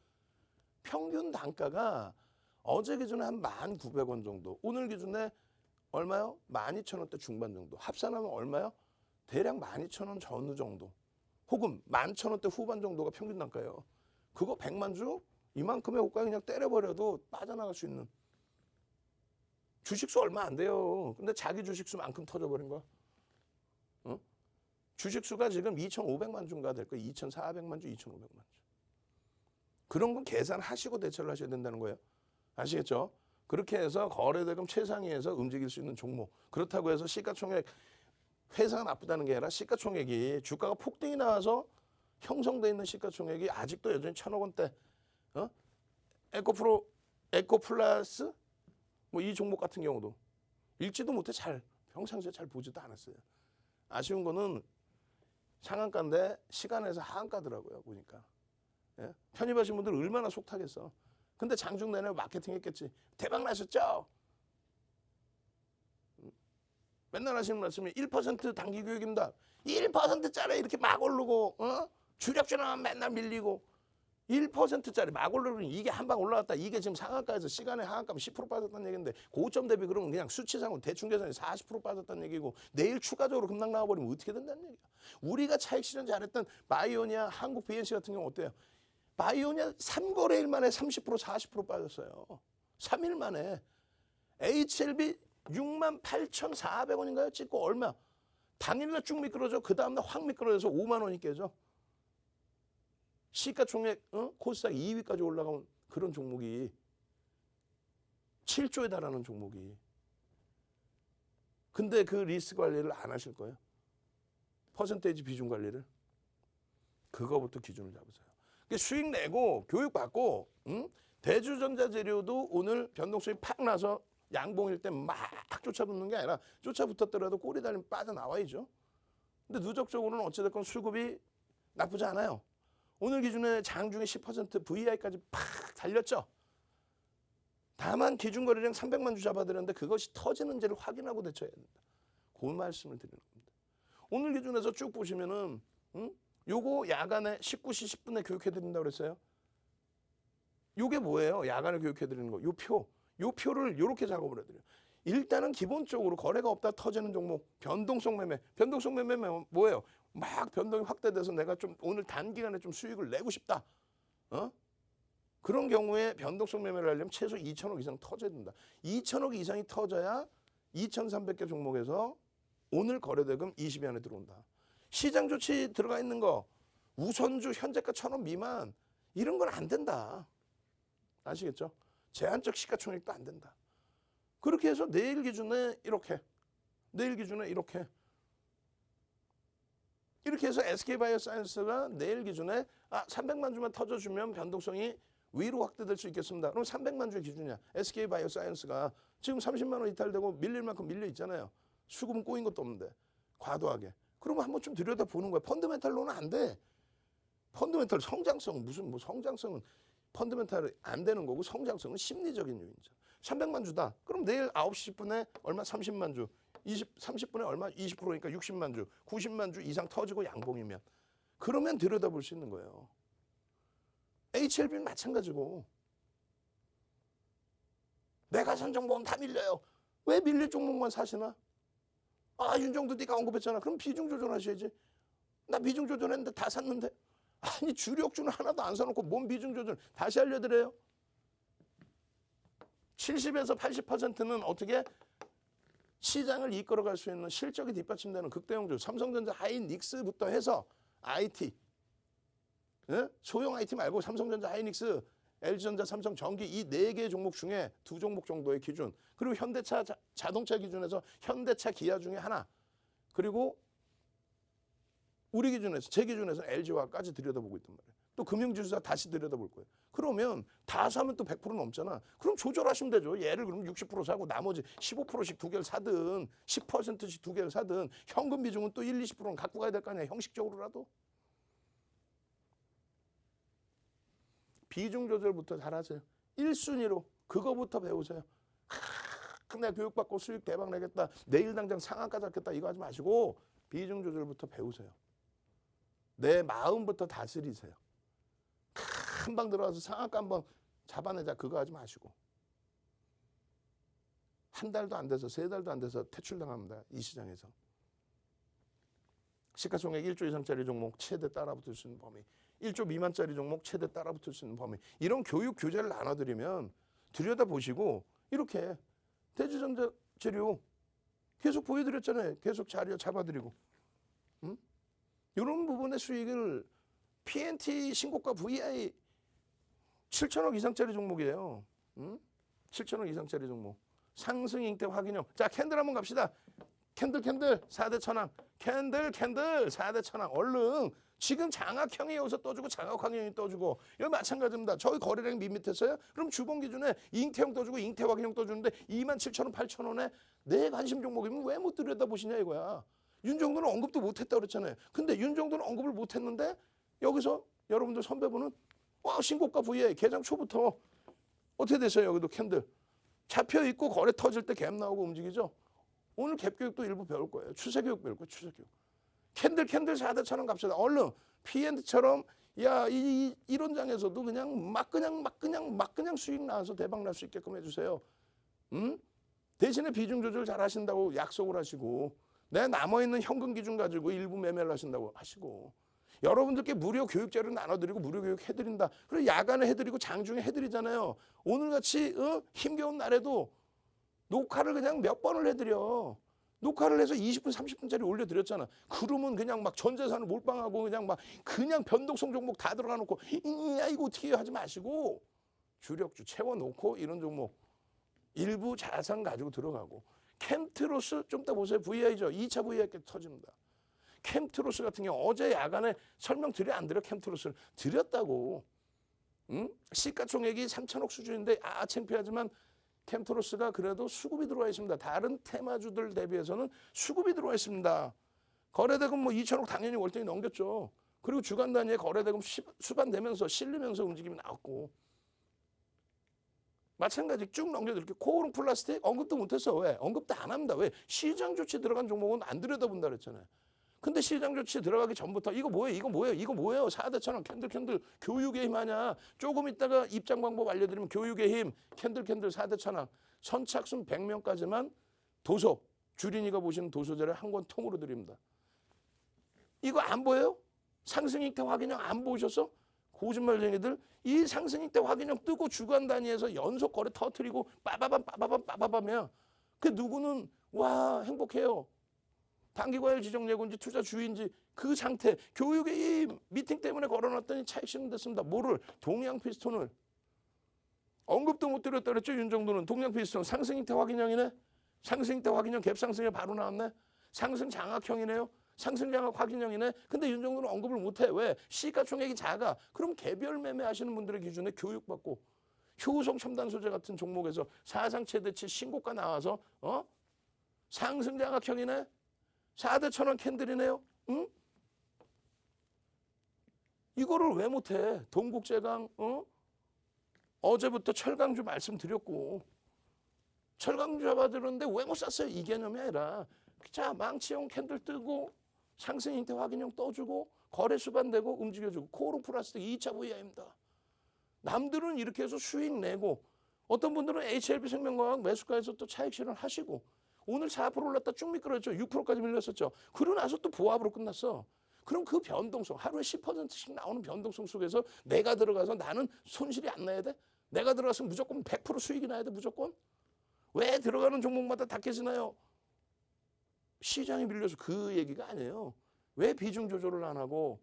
평균 단가가 어제 기준에 한 1,900원 정도, 오늘 기준에 얼마요? 12,000원대 중반 정도. 합산하면 얼마요? 대략 12,000원 전후 정도. 혹은 11,000원대 후반 정도가 평균 단가예요. 그거 100만 주? 이만큼의 호가 그냥 때려버려도 빠져나갈 수 있는. 주식수 얼마 안 돼요. 근데 자기 주식수만큼 터져버린 거야. 주식수가 지금 2,500만 주인가 될 거예요. 2,400만 주, 2,500만 주. 그런 건 계산하시고 대처를 하셔야 된다는 거예요. 아시겠죠? 그렇게 해서 거래대금 최상위에서 움직일 수 있는 종목. 그렇다고 해서 시가총액 회사가 나쁘다는 게 아니라 시가총액이 주가가 폭등이 나와서 형성되어 있는 시가총액이 아직도 여전히 1,000억 원대. 에코플러스 뭐 이 종목 같은 경우도 읽지도 못해 평상시에 잘 보지도 않았어요. 아쉬운 거는 상한가인데 시간에서 하한가더라고요. 보니까. 예? 편입하신 분들 얼마나 속 타겠어. 근데 장중 내내 마케팅 했겠지. 대박 나셨죠? 맨날 하시는 말씀이 1% 단기 교육입니다. 1%짜리 이렇게 막 오르고 주력주는 맨날 밀리고 1%짜리 막 오르면 이게 한 방 올라왔다. 이게 지금 상한가에서 시간에 하한가면 10% 빠졌다는 얘기인데 고점 대비 그러면 그냥 수치상으로 대충 계산이 40% 빠졌다는 얘기고 내일 추가적으로 급락 나와버리면 어떻게 된다는 얘기야. 우리가 차익 실현 잘했던 바이오니아, 한국 BNC 같은 경우 어때요? 바이오니아 3거래일 만에 30% 40% 빠졌어요. 3일 만에. HLB 68,400원인가요? 찍고 얼마? 당일날 쭉 미끄러져. 그 다음날 확 미끄러져서 5만 원이 깨져. 시가총액 코스닥 2위까지 올라간 그런 종목이 7조에 달하는 종목이. 근데 그 리스크 관리를 안 하실 거예요. 퍼센테이지 비중 관리를. 그거부터 기준을 잡으세요. 수익 내고 교육 받고 대주전자재료도 오늘 변동성이 팍 나서 양봉일 때 막 쫓아붙는 게 아니라 쫓아붙었더라도 꼬리 달리면 빠져나와야죠. 근데 누적적으로는 어찌됐건 수급이 나쁘지 않아요. 오늘 기준에 장중에 10% VI까지 팍 달렸죠. 다만 기준거래량 300만 주 잡아드렸는데 그것이 터지는지를 확인하고 대처해야 된다. 그 말씀을 드리는 겁니다. 오늘 기준에서 쭉 보시면은 요거 야간에 19시 10분에 교육해드린다고 그랬어요. 요게 뭐예요? 야간에 교육해드리는 거. 요 표를 요렇게 작업을 해드려요. 일단은 기본적으로 거래가 없다 터지는 종목 변동성 매매. 변동성 매매면 뭐예요? 막 변동이 확대돼서 내가 좀 오늘 단기간에 좀 수익을 내고 싶다. 그런 경우에 변동성 매매를 하려면 최소 2천억 이상 터져야 된다. 2천억 이상이 터져야 2,300개 종목에서 오늘 거래대금 20위 안에 들어온다. 시장 조치 들어가 있는 거 우선주 현재가 1,000원 미만 이런 건 안 된다. 아시겠죠? 제한적 시가총액도 안 된다. 그렇게 해서 내일 기준에 이렇게 해서 SK바이오사이언스가 내일 기준에 300만 주만 터져주면 변동성이 위로 확대될 수 있겠습니다. 그럼 300만 주의 기준이야. SK바이오사이언스가 지금 30만 원 이탈되고 밀릴 만큼 밀려 있잖아요. 수급은 꼬인 것도 없는데 과도하게. 그러면 한번 좀 들여다보는 거야. 펀드멘탈로는 안 돼. 펀드멘탈 성장성 무슨 뭐 성장성은 펀드멘탈이 안 되는 거고 성장성은 심리적인 요인이죠. 300만 주다. 그럼 내일 9시 10분에 얼마 30만 주. 30분에 얼마 20%니까 60만 주. 90만 주 이상 터지고 양봉이면 그러면 들여다볼 수 있는 거예요. HLB는 마찬가지고. 내가 산 종목은 다 밀려요. 왜 밀릴 종목만 사시나? 윤정도 네가 언급했잖아. 그럼 비중 조절하셔야지. 나 비중 조절했는데 다 샀는데. 아니 주력주는 하나도 안 사놓고 뭔 비중 조절. 다시 알려드려요. 70에서 80%는 어떻게 시장을 이끌어갈 수 있는 실적이 뒷받침되는 극대형주. 삼성전자, 하이닉스부터 해서 IT. 소형 IT 말고 삼성전자, 하이닉스, LG전자, 삼성, 전기 이 4개 종목 중에 2종목 정도의 기준. 그리고 현대차 자동차 기준에서 현대차, 기아 중에 하나. 그리고 우리 기준에서 제 기준에서 LG화까지 들여다보고 있단 말이에요. 또 금융지수사 다시 들여다볼 거예요. 그러면 다 사면 또 100% 넘잖아. 그럼 조절하시면 되죠. 얘를 그럼 60% 사고 나머지 15%씩 두 개를 사든 10%씩 두 개를 사든 현금 비중은 또 1, 20%는 갖고 가야 될 거 아니야. 형식적으로라도. 비중 조절부터 잘하세요. 1순위로 그거부터 배우세요. 내가 교육받고 수익 대박 내겠다. 내일 당장 상한가 잡겠다. 이거 하지 마시고 비중 조절부터 배우세요. 내 마음부터 다스리세요. 한 방 들어가서 상한가 한번 잡아내자. 그거 하지 마시고. 한 달도 안 돼서 3달도 안 돼서 퇴출당합니다. 이 시장에서. 시가총액 1조 이상짜리 종목 최대 따라붙을 수 있는 범위. 1조 미만짜리 종목 최대 따라붙을 수 있는 범위. 이런 교육 교재를 나눠드리면 들여다보시고 이렇게 대주전자 재료 계속 보여드렸잖아요. 계속 자료 잡아드리고. 이런 부분의 수익을 PNT 신고가 VI 7천억 이상짜리 종목이에요. 7천억 이상짜리 종목. 상승 잉태 확인형. 자, 캔들 한번 갑시다. 캔들 4대 천왕. 캔들 4대 천왕. 얼른. 지금 장악형이 여기서 떠주고 장악황형이 떠주고 여기 마찬가지입니다. 저희 거래량이 밋밋했어요? 그럼 주봉 기준에 잉태형 떠주고 잉태 확인형 떠주는데 27,000원, 8,000원에 내 관심 종목이면 왜 못 들여다보시냐 이거야. 윤정도는 언급도 못했다고 그랬잖아요. 근데 윤정도는 언급을 못했는데 여기서 여러분들 선배분은 신고가 VI 개장 초부터 어떻게 됐어요? 여기도 캔들. 잡혀있고 거래 터질 때 갭 나오고 움직이죠. 오늘 갭 교육도 일부 배울 거예요. 추세 교육 배울 거예요. 추세 교육. 캔들 4대 천원 갑시다. 얼른 P&T처럼 이 이론장에서도 그냥 막 수익 나와서 대박 날 수 있게끔 해주세요. 대신에 비중 조절 잘 하신다고 약속을 하시고 내 남아있는 현금 기준 가지고 일부 매매를 하신다고 하시고 여러분들께 무료 교육 자료 나눠드리고 무료 교육 해드린다. 그리고 야간에 해드리고 장중에 해드리잖아요. 오늘같이 힘겨운 날에도 녹화를 그냥 몇 번을 해드려. 녹화를 해서 20분, 30분짜리 올려드렸잖아. 그러면 그냥 막 전 재산을 몰빵하고 그냥 변동성 종목 다 들어가 놓고 이거 어떻게 하지 마시고 주력주 채워놓고 이런 종목 일부 자산 가지고 들어가고 캠트로스 좀 이따 보세요. VI죠. 2차 VI 때 터집니다. 캠트로스 같은 경우 어제 야간에 설명드려 안 드려? 캠트로스를 드렸다고. 시가총액이 3천억 수준인데 창피하지만 캠트로스가 그래도 수급이 들어와 있습니다. 다른 테마주들 대비해서는 수급이 들어와 있습니다. 거래대금 2천억 당연히 월등히 넘겼죠. 그리고 주간 단위에 거래대금 수반되면서 실리면서 움직임이 나왔고 마찬가지 쭉 넘겨드릴게요. 코오롱 플라스틱 언급도 못했어. 왜? 언급도 안 합니다. 왜? 시장 조치 들어간 종목은 안 들여다본다 그랬잖아요. 근데 시장 조치 들어가기 전부터 이거 뭐예요? 이거 뭐예요? 이거 뭐예요? 4대 천왕 캔들 교육의 힘 하냐? 조금 있다가 입장 방법 알려드리면 교육의 힘 캔들 4대 천왕 선착순 100명까지만 도서 주린이가 보시는 도서자를 한 권 통으로 드립니다. 이거 안 보여요? 상승익대 확인형 안 보셨어? 거짓말쟁이들 이 상승익대 확인형 뜨고 주간 단위에서 연속 거래 터트리고 빠바밤이야. 그 누구는 와 행복해요. 단기과열 지정 예고인지 투자 주인지 그 상태 교육의 이 미팅 때문에 걸어놨더니 차익 실현 됐습니다. 뭐를? 동양 피스톤을 언급도 못 드렸다 그랬죠. 윤정도는 동양 피스톤 상승익대 확인형이네. 상승익대 확인형 갭상승에 바로 나왔네. 상승 장악형이네요. 상승 장악 확인형이네. 근데 윤정도는 언급을 못해. 왜? 시가총액이 작아. 그럼 개별 매매 하시는 분들의 기준에 교육받고 효성 첨단 소재 같은 종목에서 사상 최대치 신고가 나와서 상승 장악형이네. 4대 천원 캔들이네요. 응? 이거를 왜 못해? 동국제강 어제부터 철강주 말씀드렸고 철강주 잡아들었는데 왜 못 샀어요? 이 개념이 아니라 자 망치형 캔들 뜨고 상승 인태 확인형 떠주고 거래 수반되고 움직여주고 코오롱 플라스틱 2차 VI입니다. 남들은 이렇게 해서 수익 내고 어떤 분들은 HLB 생명과학 매수가에서 또 차익 실현하시고 오늘 4% 올랐다 쭉 미끄러졌죠. 6%까지 밀렸었죠. 그러고 나서 또 보합으로 끝났어. 그럼 그 변동성, 하루에 10%씩 나오는 변동성 속에서 내가 들어가서 나는 손실이 안 나야 돼? 내가 들어가서 무조건 100% 수익이 나야 돼, 무조건? 왜 들어가는 종목마다 다 깨지나요? 시장이 밀려서 그 얘기가 아니에요. 왜 비중 조절을 안 하고,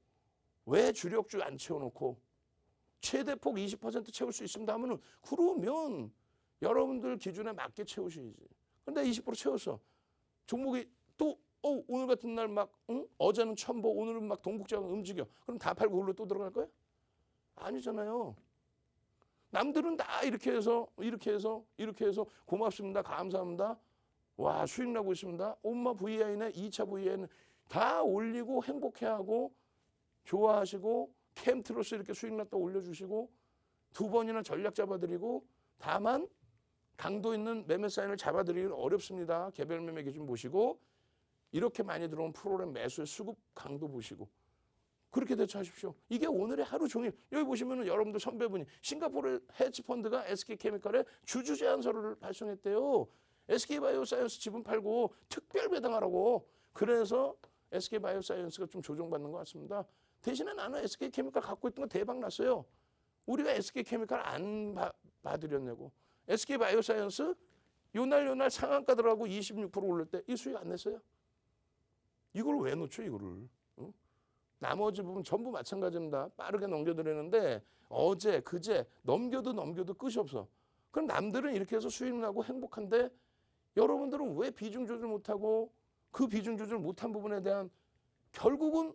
왜 주력주 안 채워놓고, 최대폭 20% 채울 수 있습니다 하면은, 그러면 여러분들 기준에 맞게 채우셔야지. 근데 20% 채웠어. 종목이 또 오늘 같은 날 막 어제는 첨보 오늘은 막 동국제강 움직여. 그럼 다 팔고 그걸로 또 들어갈 거야? 아니잖아요. 남들은 다 이렇게 해서 고맙습니다. 감사합니다. 와 수익 나고 있습니다. 엄마 VI네 2차 VI는 다 올리고 행복해하고 좋아하시고 캠트로스 이렇게 수익 났다 올려주시고 2번이나 전략 잡아드리고 다만 강도 있는 매매 사인을 잡아드리기는 어렵습니다. 개별 매매 기준 보시고 이렇게 많이 들어온 프로그램 매수의 수급 강도 보시고 그렇게 대처하십시오. 이게 오늘의 하루 종일 여기 보시면은 여러분들 선배분이 싱가포르 헤지펀드가 SK케미칼에 주주 제안서를 발송했대요. SK바이오사이언스 지분 팔고 특별 배당하라고. 그래서 SK바이오사이언스가 좀 조정받는 것 같습니다. 대신에 나는 SK케미칼 갖고 있던 거 대박 났어요. 우리가 SK케미칼 안 봐드렸냐고. SK바이오사이언스 요날 상한가 들어가고 26% 오를 때 이 수익 안 냈어요. 이걸 왜 놓죠 이거를. 나머지 부분 전부 마찬가지입니다. 빠르게 넘겨드리는데 어제 그제 넘겨도 끝이 없어. 그럼 남들은 이렇게 해서 수익 나고 행복한데 여러분들은 왜 비중 조절 못하고 그 비중 조절 못한 부분에 대한 결국은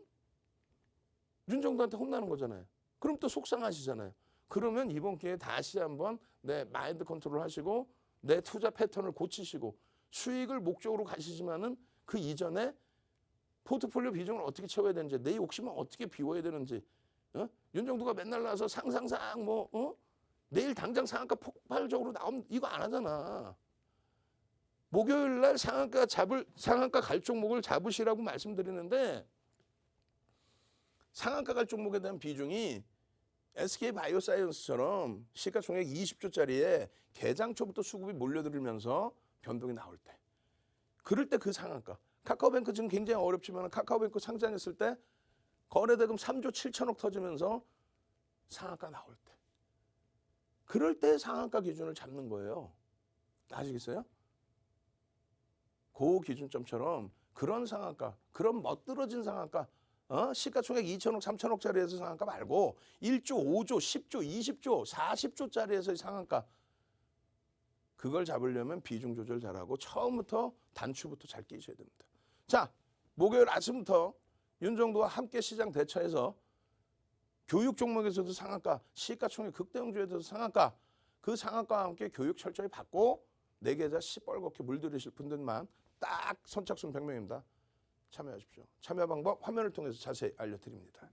윤정도한테 혼나는 거잖아요. 그럼 또 속상하시잖아요. 그러면 이번 기회에 다시 한번 내 마인드 컨트롤 하시고 내 투자 패턴을 고치시고 수익을 목적으로 가시지만은 그 이전에 포트폴리오 비중을 어떻게 채워야 되는지 내 욕심은 어떻게 비워야 되는지 윤정도가 맨날 나와서 상상상 내일 당장 상한가 폭발적으로 나오면 이거 안 하잖아. 목요일 날 상한가 갈 종목을 잡으시라고 말씀드리는데 상한가 갈 종목에 대한 비중이 SK바이오사이언스처럼 시가총액 20조짜리에 개장 초부터 수급이 몰려들면서 변동이 나올 때 그럴 때 그 상한가 카카오뱅크 지금 굉장히 어렵지만 카카오뱅크 상장했을 때 거래대금 3조 7천억 터지면서 상한가 나올 때 그럴 때 상한가 기준을 잡는 거예요. 아시겠어요? 그 기준점처럼 그런 상한가, 그런 멋들어진 상한가 시가총액 2천억, 3천억짜리에서 상한가 말고 1조, 5조, 10조, 20조, 40조짜리에서의 상한가 그걸 잡으려면 비중 조절 잘하고 처음부터 단추부터 잘 끼셔야 됩니다. 자, 목요일 아침부터 윤정도와 함께 시장 대처해서 교육 종목에서도 상한가, 시가총액 극대형주에서도 상한가 그 상한가와 함께 교육 철저히 받고 내 계좌 시뻘겋게 물들이실 분들만 딱 선착순 100명입니다. 참여하십시오. 참여 방법 화면을 통해서 자세히 알려드립니다.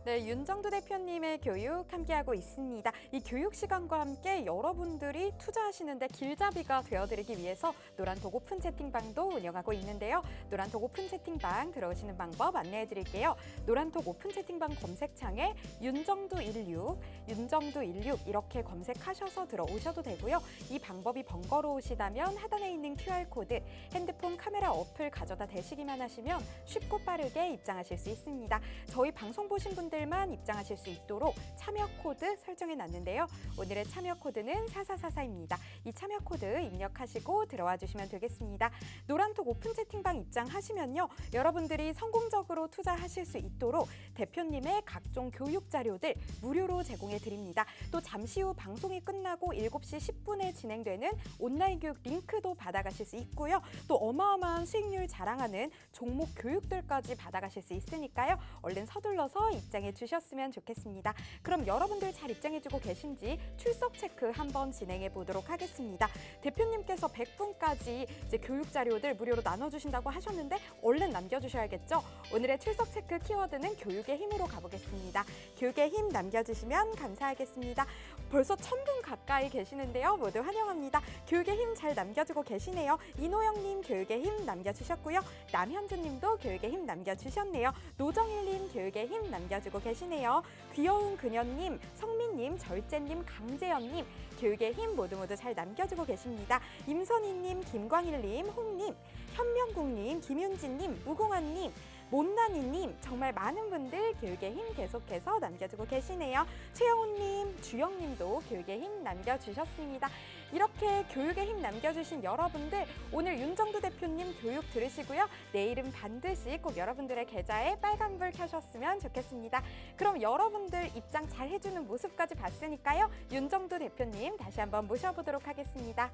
네, 윤정두 대표님의 교육 함께하고 있습니다. 이 교육 시간과 함께 여러분들이 투자하시는데 길잡이가 되어드리기 위해서 노란톡 오픈 채팅방도 운영하고 있는데요. 노란톡 오픈 채팅방 들어오시는 방법 안내해드릴게요. 노란톡 오픈 채팅방 검색창에 윤정두16, 윤정두16 이렇게 검색하셔서 들어오셔도 되고요. 이 방법이 번거로우시다면 하단에 있는 QR코드, 핸드폰 카메라 어플 가져다 대시기만 하시면 쉽고 빠르게 입장하실 수 있습니다. 저희 방송 보신 분들만 입장하실 수 있도록 참여 코드 설정해 놨는데요. 오늘의 참여 코드는 4444입니다. 이 참여 코드 입력하시고 들어와 주시면 되겠습니다. 노란톡 오픈 채팅방 입장하시면요. 여러분들이 성공적으로 투자하실 수 있도록 대표님의 각종 교육 자료들 무료로 제공해 드립니다. 또 잠시 후 방송이 끝나고 7시 10분에 진행되는 온라인 교육 링크도 받아가실 수 있고요. 또 어마어마한 수익률 자랑하는 종목 교육들까지 받아가실 수 있으니까요. 얼른 서둘러서 입장해 주셨으면 좋겠습니다. 그럼 여러분들 잘 입장해주고 계신지 출석 체크 한번 진행해 보도록 하겠습니다. 대표님께서 100분까지 이제 교육 자료들 무료로 나눠주신다고 하셨는데 얼른 남겨주셔야겠죠? 오늘의 출석 체크 키워드는 교육의 힘으로 가보겠습니다. 교육의 힘 남겨주시면 감사하겠습니다. 벌써 1000분 가까이 계시는데요. 모두 환영합니다. 교육의 힘 잘 남겨주고 계시네요. 이노영님 교육의 힘 남겨주셨고요. 남현주님도 교육의 힘 남겨주셨네요. 노정일님 교육의 힘 남겨주고 계시네요. 귀여운 그녀님, 성민님, 절제님, 강재현님 교육의 힘 모두 잘 남겨주고 계십니다. 임선희님, 김광일님, 홍님, 현명국님, 김윤진님, 무공환님, 못난이님 정말 많은 분들 교육의 힘 계속해서 남겨주고 계시네요. 최영훈님, 주영님도 교육의 힘 남겨주셨습니다. 이렇게 교육의 힘 남겨주신 여러분들 오늘 윤정두 대표님 교육 들으시고요. 내일은 반드시 꼭 여러분들의 계좌에 빨간불 켜셨으면 좋겠습니다. 그럼 여러분들 입장 잘 해주는 모습까지 봤으니까요. 윤정두 대표님 다시 한번 모셔보도록 하겠습니다.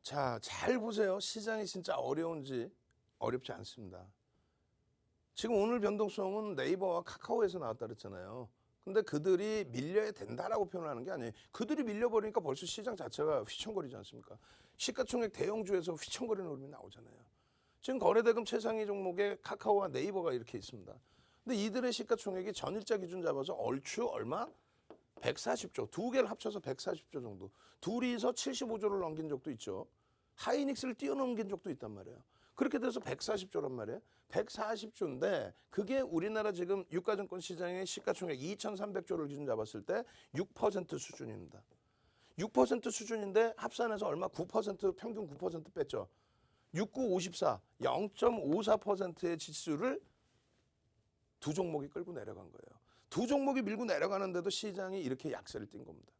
자, 잘 보세요. 시장이 진짜 어려운지 어렵지 않습니다. 지금 오늘 변동성은 네이버와 카카오에서 나왔다 그랬잖아요. 근데 그들이 밀려야 된다라고 표현하는 게 아니에요. 그들이 밀려버리니까 벌써 시장 자체가 휘청거리지 않습니까? 시가총액 대형주에서 휘청거리는 흐름이 나오잖아요. 지금 거래대금 최상위 종목에 카카오와 네이버가 이렇게 있습니다. 근데 이들의 시가총액이 전일자 기준 잡아서 얼추 얼마? 140조. 두 개를 합쳐서 140조 정도. 둘이서 75조를 넘긴 적도 있죠. 하이닉스를 뛰어넘긴 적도 있단 말이에요. 그렇게 돼서 140조란 말이에요. 140조인데 그게 우리나라 지금 유가증권 시장의 시가총액 2,300조를 기준 잡았을 때 6% 수준입니다. 6% 수준인데 합산해서 얼마? 9% 평균 9% 뺐죠. 6954, 0.54%의 지수를 두 종목이 끌고 내려간 거예요. 두 종목이 밀고 내려가는데도 시장이 이렇게 약세를 띈 겁니다.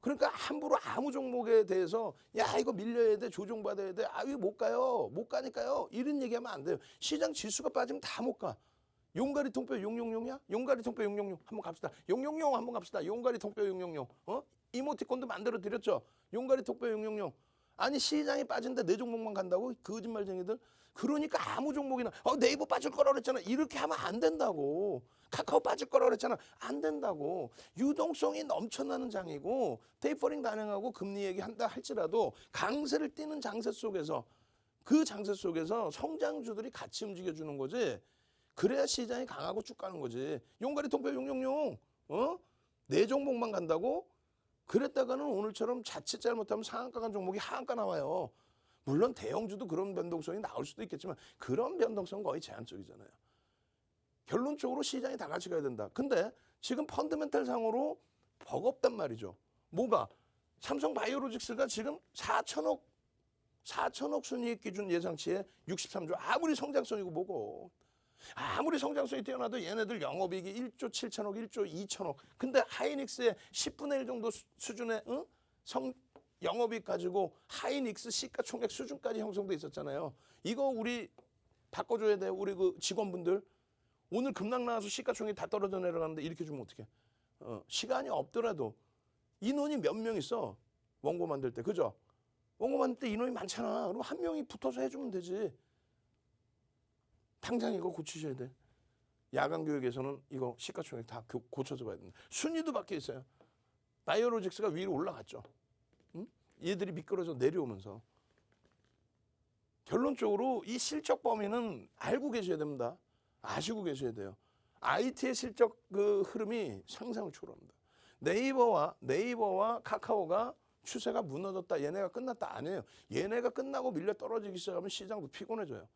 그러니까 함부로 아무 종목에 대해서 야 이거 밀려야 돼, 조정받아야 돼, 아 왜 못 가요, 못 가니까요 이런 얘기하면 안 돼요. 시장 지수가 빠지면 다 못 가. 용가리 통뼈 용용용이야? 용가리 통뼈 용용용 한번 갑시다. 용용용 한번 갑시다. 용가리 통뼈 용용용. 이모티콘도 만들어 드렸죠. 용가리 통뼈 용용용. 아니 시장이 빠진데 내 종목만 간다고? 거짓말쟁이들. 그러니까 아무 종목이나 네이버 빠질 거라 그랬잖아. 이렇게 하면 안 된다고. 카카오 빠질 거라 그랬잖아. 안 된다고. 유동성이 넘쳐나는 장이고 테이퍼링 단행하고 금리 얘기한다 할지라도 강세를 띠는 장세 속에서 그 장세 속에서 성장주들이 같이 움직여주는 거지. 그래야 시장이 강하고 쭉 가는 거지. 용가리 통뼈 용용용. 네 종목만 간다고? 그랬다가는 오늘처럼 자칫 잘못하면 상한가 간 종목이 하한가 나와요. 물론 대형주도 그런 변동성이 나올 수도 있겠지만 그런 변동성은 거의 제한적이잖아요. 결론적으로 시장이 다 같이 가야 된다. 근데 지금 펀더멘탈 상으로 버겁단 말이죠. 뭐가? 삼성바이오로직스가 지금 4천억 순이익 기준 예상치에 63조. 아무리 성장성이고 뭐고. 아무리 성장성이 뛰어나도 얘네들 영업이익이 1조 7천억, 1조 2천억. 근데 하이닉스의 10분의 1 정도 수준의 영업이익 가지고 하이닉스 시가총액 수준까지 형성돼 있었잖아요. 이거 우리 바꿔줘야 돼요. 우리 그 직원분들. 오늘 급락 나와서 시가총액이 다 떨어져 내려가는데 이렇게 주면 어떡해. 시간이 없더라도 인원이 몇 명 있어. 원고 만들 때. 그죠? 원고 만들 때 인원이 많잖아. 그럼 한 명이 붙어서 해주면 되지. 당장 이거 고치셔야 돼. 야간 교육에서는 이거 시가총액 다 고쳐서 봐야 된다. 순위도 바뀌어 있어요. 바이오로직스가 위로 올라갔죠. 응? 얘들이 미끄러져 내려오면서. 결론적으로 이 실적 범위는 알고 계셔야 됩니다. 아시고 계셔야 돼요. IT의 실적 그 흐름이 상상을 초월합니다. 네이버와 카카오가 추세가 무너졌다, 얘네가 끝났다 아니에요. 얘네가 끝나고 밀려 떨어지기 시작하면 시장도 피곤해져요.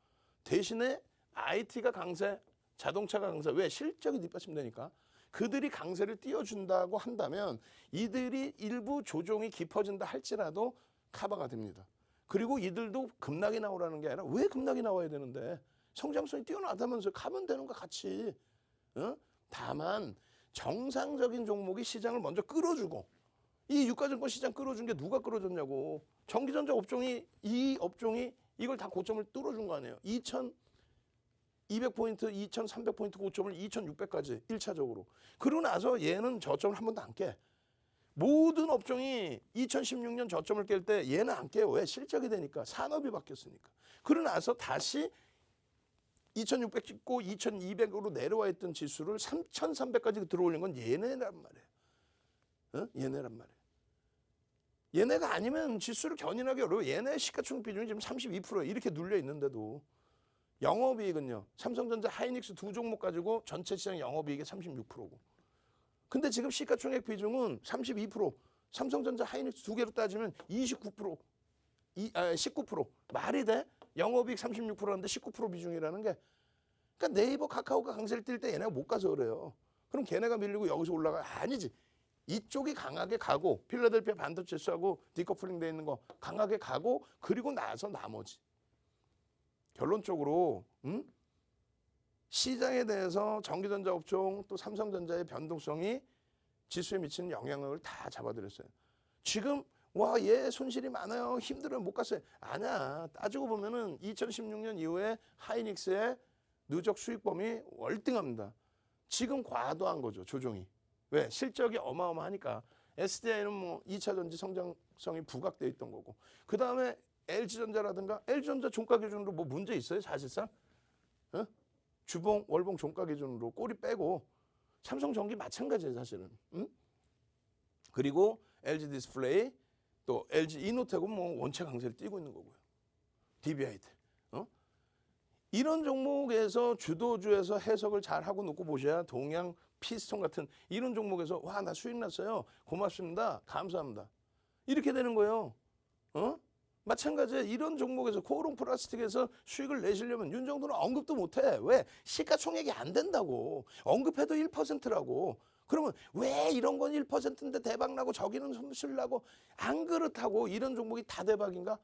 대신에 IT가 강세, 자동차가 강세. 왜? 실적이 뒷받침되니까. 그들이 강세를 띄워준다고 한다면 이들이 일부 조정이 깊어진다 할지라도 커버가 됩니다. 그리고 이들도 급락이 나오라는 게 아니라 왜 급락이 나와야 되는데 성장성이 뛰어나다면서 가면 되는 거 같이. 어? 다만 정상적인 종목이 시장을 먼저 끌어주고 이 유가증권 시장 끌어준 게 누가 끌어줬냐고. 전기전자 업종이 이 업종이 이걸 다 고점을 뚫어준 거 아니에요. 2200포인트, 2300포인트 고점을 2600까지 1차적으로. 그러고 나서 얘는 저점을 한 번도 안 깨. 모든 업종이 2016년 저점을 깰 때 얘는 안 깨요. 왜? 실적이 되니까. 산업이 바뀌었으니까. 그러고 나서 다시 2600 찍고 2200으로 내려와 있던 지수를 3300까지 들어올린 건 얘네란 말이에요. 어? 얘네란 말이에요. 얘네가 아니면 지수를 견인하기 어려워요. 얘네 시가총액 비중이 지금 32%에 이렇게 눌려 있는데도. 영업이익은요. 삼성전자, 하이닉스 두 종목 가지고 전체 시장 영업이익의 36%고. 근데 지금 시가총액 비중은 32%. 삼성전자, 하이닉스 두 개로 따지면 29%. 19%. 말이 돼? 영업이익 36%인데 19% 비중이라는 게. 그러니까 네이버, 카카오가 강세를 띨 때 얘네가 못 가서 그래요. 그럼 걔네가 밀리고 여기서 올라가? 아니지. 이쪽이 강하게 가고 필라델피아 반도체 수하고 디커플링 돼 있는 거 강하게 가고 그리고 나서 나머지. 결론적으로 시장에 대해서 전기전자 업종 또 삼성전자의 변동성이 지수에 미치는 영향을 다 잡아드렸어요. 지금 와, 얘 손실이 많아요. 힘들어요. 못 갔어요. 아니야. 따지고 보면은 2016년 이후에 하이닉스의 누적 수익 범위 월등합니다. 지금 과도한 거죠. 조정이. 왜? 실적이 어마어마하니까. SDI는 뭐 2차 전지 성장성이 부각되어 있던 거고. 그 다음에 LG전자라든가 LG전자 종가 기준으로 뭐 문제 있어요? 사실상? 어? 주봉, 월봉 종가 기준으로 꼬리 빼고 삼성전기 마찬가지예요. 사실은. 응? 그리고 LG 디스플레이 또 LG 이노텍은 뭐 원체 강세를 띄고 있는 거고요. DBIT. 이런 종목에서 주도주에서 해석을 잘 하고 놓고 보셔야 동양 피스톤 같은 이런 종목에서 와, 나 수익 났어요. 고맙습니다. 감사합니다. 이렇게 되는 거예요. 마찬가지에 이런 종목에서 코오롱 플라스틱에서 수익을 내시려면 윤정도는 언급도 못해. 왜? 시가총액이 안 된다고. 언급해도 1%라고. 그러면 왜 이런 건 1%인데 대박 나고 저기는 손실 나고 안 그렇다고 이런 종목이 다 대박인가?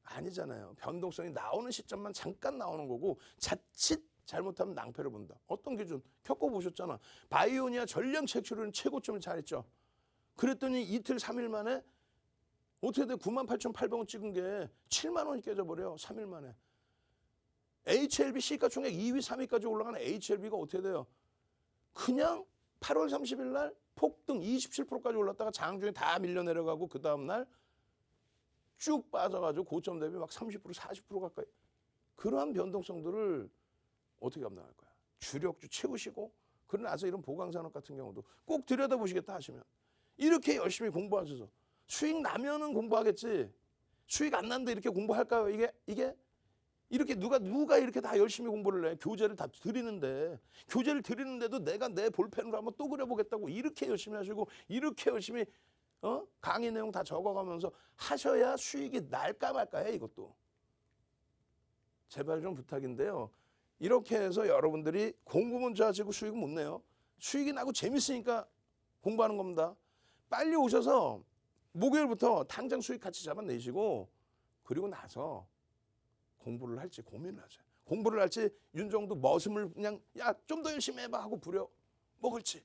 아니잖아요. 변동성이 나오는 시점만 잠깐 나오는 거고 자칫 잘못하면 낭패를 본다. 어떤 기준? 겪어보셨잖아. 바이오니아 전량 채취로는 최고점을 잘했죠. 그랬더니 이틀 3일 만에 어떻게 돼? 98,800원 찍은 게 7만 원이 깨져버려. 3일 만에. HLB 시가총액 2위, 3위까지 올라가는 HLB가 어떻게 돼요? 그냥 8월 30일 날 폭등 27%까지 올랐다가 장중에 다 밀려 내려가고 그 다음 날 쭉 빠져가지고 고점 대비 막 30%, 40% 가까이. 그러한 변동성들을 어떻게 감당할 거야? 주력주 채우시고 그러고 나서 이런 보강산업 같은 경우도 꼭 들여다보시겠다 하시면 이렇게 열심히 공부하셔서 수익 나면은 공부하겠지. 수익 안 났는데 이렇게 공부할까요? 이게 이렇게 누가 이렇게 다 열심히 공부를 해. 교재를 다 드리는데 교재를 드리는데도 내가 내 볼펜으로 한번 또 그려보겠다고 이렇게 열심히 하시고 이렇게 열심히 강의 내용 다 적어가면서 하셔야 수익이 날까 말까 해. 이것도 제발 좀 부탁인데요. 이렇게 해서 여러분들이 공부 먼저 하시고 수익은 못 내요. 수익이 나고 재밌으니까 공부하는 겁니다. 빨리 오셔서 목요일부터 당장 수익 같이 잡아내시고 그리고 나서 공부를 할지 고민을 하세요. 공부를 할지 윤정도 머슴을 그냥 야, 좀 더 열심히 해봐 하고 부려 먹을지.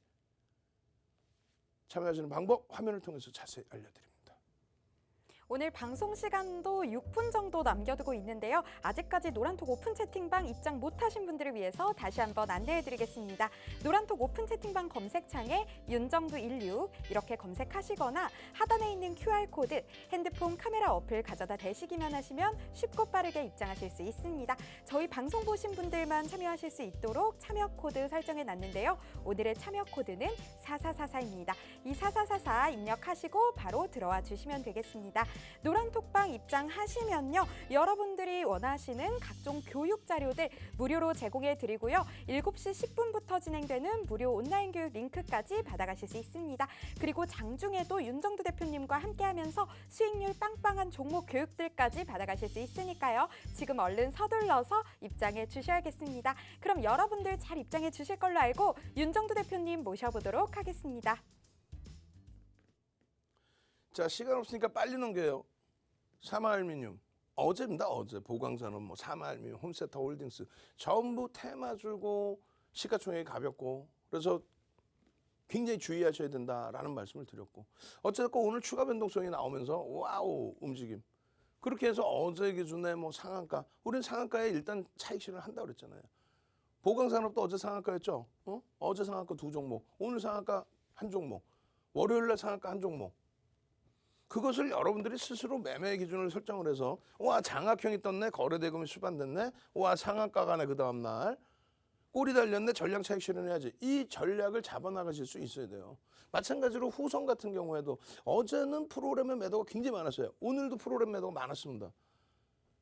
참여하시는 방법 화면을 통해서 자세히 알려드립니다. 오늘 방송 시간도 6분 정도 남겨두고 있는데요. 아직까지 노란톡 오픈 채팅방 입장 못하신 분들을 위해서 다시 한번 안내해드리겠습니다. 노란톡 오픈 채팅방 검색창에 윤정두16 이렇게 검색하시거나 하단에 있는 QR코드 핸드폰 카메라 어플 가져다 대시기만 하시면 쉽고 빠르게 입장하실 수 있습니다. 저희 방송 보신 분들만 참여하실 수 있도록 참여 코드 설정해 놨는데요. 오늘의 참여 코드는 4444입니다. 이 4444 입력하시고 바로 들어와 주시면 되겠습니다. 노란톡방 입장하시면요. 여러분들이 원하시는 각종 교육 자료들 무료로 제공해 드리고요. 7시 10분부터 진행되는 무료 온라인 교육 링크까지 받아가실 수 있습니다. 그리고 장중에도 윤정두 대표님과 함께하면서 수익률 빵빵한 종목 교육들까지 받아가실 수 있으니까요. 지금 얼른 서둘러서 입장해 주셔야겠습니다. 그럼 여러분들 잘 입장해 주실 걸로 알고 윤정두 대표님 모셔보도록 하겠습니다. 자, 시간 없으니까 빨리 넘겨요. 사마알미늄. 어제입니다. 어제 보강산업, 뭐 사마알미늄, 홈세터 홀딩스 전부 테마주고 시가총액이 가볍고 그래서 굉장히 주의하셔야 된다라는 말씀을 드렸고 어쨌든 오늘 추가 변동성이 나오면서 와우 움직임. 그렇게 해서 어제 기준에 뭐 상한가, 우리는 상한가에 일단 차익 실현을 한다고 그랬잖아요. 보강산업도 어제 상한가였죠. 어제 상한가 2종목, 오늘 상한가 1종목, 월요일날 상한가 1종목. 그것을 여러분들이 스스로 매매 기준을 설정을 해서 와 장악형이 떴네, 거래대금이 수반됐네, 와 상한가 가네, 그 다음날 꼬리 달렸네, 전량 차익 실현해야지. 이 전략을 잡아나가실 수 있어야 돼요. 마찬가지로 후성 같은 경우에도 어제는 프로그램의 매도가 굉장히 많았어요. 오늘도 프로그램 매도가 많았습니다.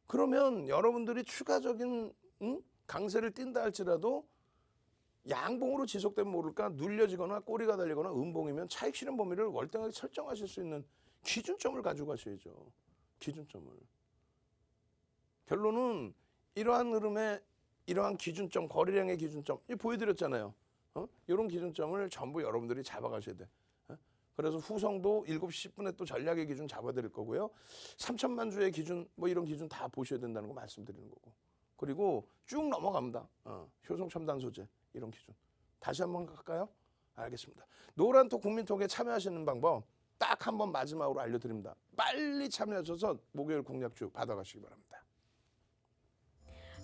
그러면 여러분들이 추가적인 강세를 띈다 할지라도 양봉으로 지속되면 모를까 눌려지거나 꼬리가 달리거나 음봉이면 차익 실현 범위를 월등하게 설정하실 수 있는 기준점을 가지고 가셔야죠. 기준점을. 결론은 이러한 흐름에 이러한 기준점, 거래량의 기준점, 이 보여드렸잖아요. 이런 기준점을 전부 여러분들이 잡아가셔야 돼. 그래서 후성도 7시 10분에 또 전략의 기준 잡아드릴 거고요. 3천만 주의 기준, 뭐 이런 기준 다 보셔야 된다는 거 말씀드리는 거고. 그리고 쭉 넘어갑니다. 효성 첨단 소재, 이런 기준. 다시 한번 갈까요? 알겠습니다. 노란톡 국민톡에 참여하시는 방법 딱 한 번 마지막으로 알려드립니다. 빨리 참여하셔서 목요일 공략주 받아가시기 바랍니다.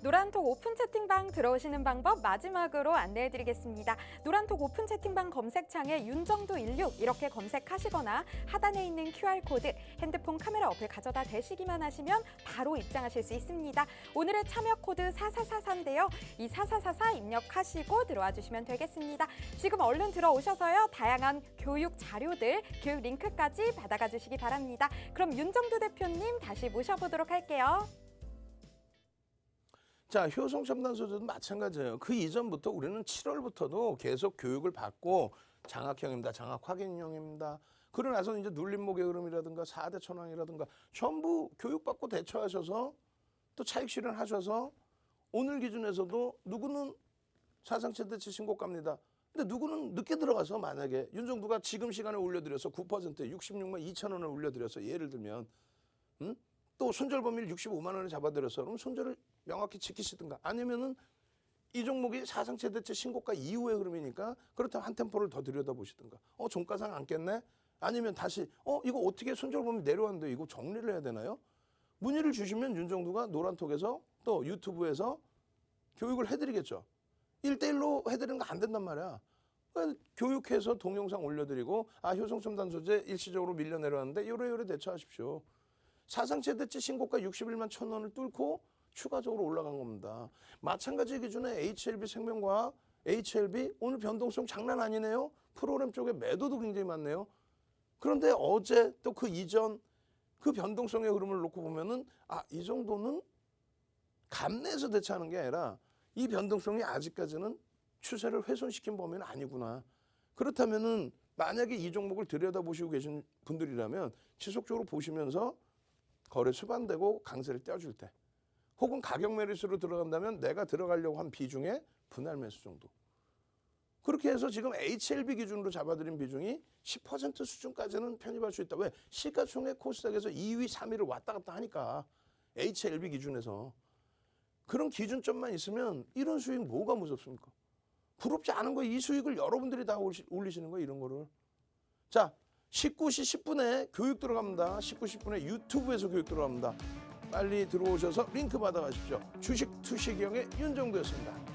노란톡 오픈 채팅방 들어오시는 방법 마지막으로 안내해드리겠습니다. 노란톡 오픈 채팅방 검색창에 윤정두16 이렇게 검색하시거나 하단에 있는 QR코드 핸드폰 카메라 어플 가져다 대시기만 하시면 바로 입장하실 수 있습니다. 오늘의 참여 코드 4444인데요. 이 4444 입력하시고 들어와 주시면 되겠습니다. 지금 얼른 들어오셔서요. 다양한 교육 자료들, 교육 링크까지 받아가 주시기 바랍니다. 그럼 윤정두 대표님 다시 모셔보도록 할게요. 자, 효성 첨단 소재도 마찬가지예요. 그 이전부터 우리는 7월부터도 계속 교육을 받고 장악형입니다. 장악 확인형입니다. 그러고 나서 이제 눌림목의 흐름이라든가 4대 천왕이라든가 전부 교육받고 대처하셔서 또 차익 실현하셔서 오늘 기준에서도 누구는 사상 최대치 신고가입니다. 근데 누구는 늦게 들어가서 만약에 윤정두가 지금 시간에 올려드려서 9% 66만 2천 원을 올려드려서 예를 들면 또 손절 범위를 65만 원에 잡아드려서 그럼 손절을 명확히 지키시든가 아니면은 이 종목이 사상 최대치 신고가 이후의 흐름이니까 그렇다면 한 템포를 더 들여다보시든가 종가상 안 깼네? 아니면 다시 이거 어떻게 손절 범위 내려왔는데 이거 정리를 해야 되나요? 문의를 주시면 윤정두가 노란톡에서 또 유튜브에서 교육을 해드리겠죠. 1대1로 해드리는 거 안 된단 말이야. 교육해서 동영상 올려드리고 효성 첨단 소재 일시적으로 밀려 내려왔는데 요래 대처하십시오. 사상 최대치 신고가 61만 1,000원을 뚫고 추가적으로 올라간 겁니다. 마찬가지 기준에 HLB 생명과학, HLB 오늘 변동성 장난 아니네요. 프로그램 쪽에 매도도 굉장히 많네요. 그런데 어제 또 그 이전 그 변동성의 흐름을 놓고 보면은 이 정도는 감내해서 대처하는 게 아니라 이 변동성이 아직까지는 추세를 훼손시킨 범위는 아니구나. 그렇다면은 만약에 이 종목을 들여다보시고 계신 분들이라면 지속적으로 보시면서 거래 수반되고 강세를 떼어줄 때 혹은 가격 메리스로 들어간다면 내가 들어가려고 한 비중의 분할 매수 정도. 그렇게 해서 지금 HLB 기준으로 잡아드린 비중이 10% 수준까지는 편입할 수 있다. 왜? 시가총액 코스닥에서 2위, 3위를 왔다 갔다 하니까 HLB 기준에서. 그런 기준점만 있으면 이런 수익 뭐가 무섭습니까? 부럽지 않은 거 이 수익을 여러분들이 다 올리시는 거예요. 이런 거를. 자, 19시 10분에 교육 들어갑니다. 19시 10분에 유튜브에서 교육 들어갑니다. 빨리 들어오셔서 링크 받아가십시오. 주식 투시경의 윤정도였습니다.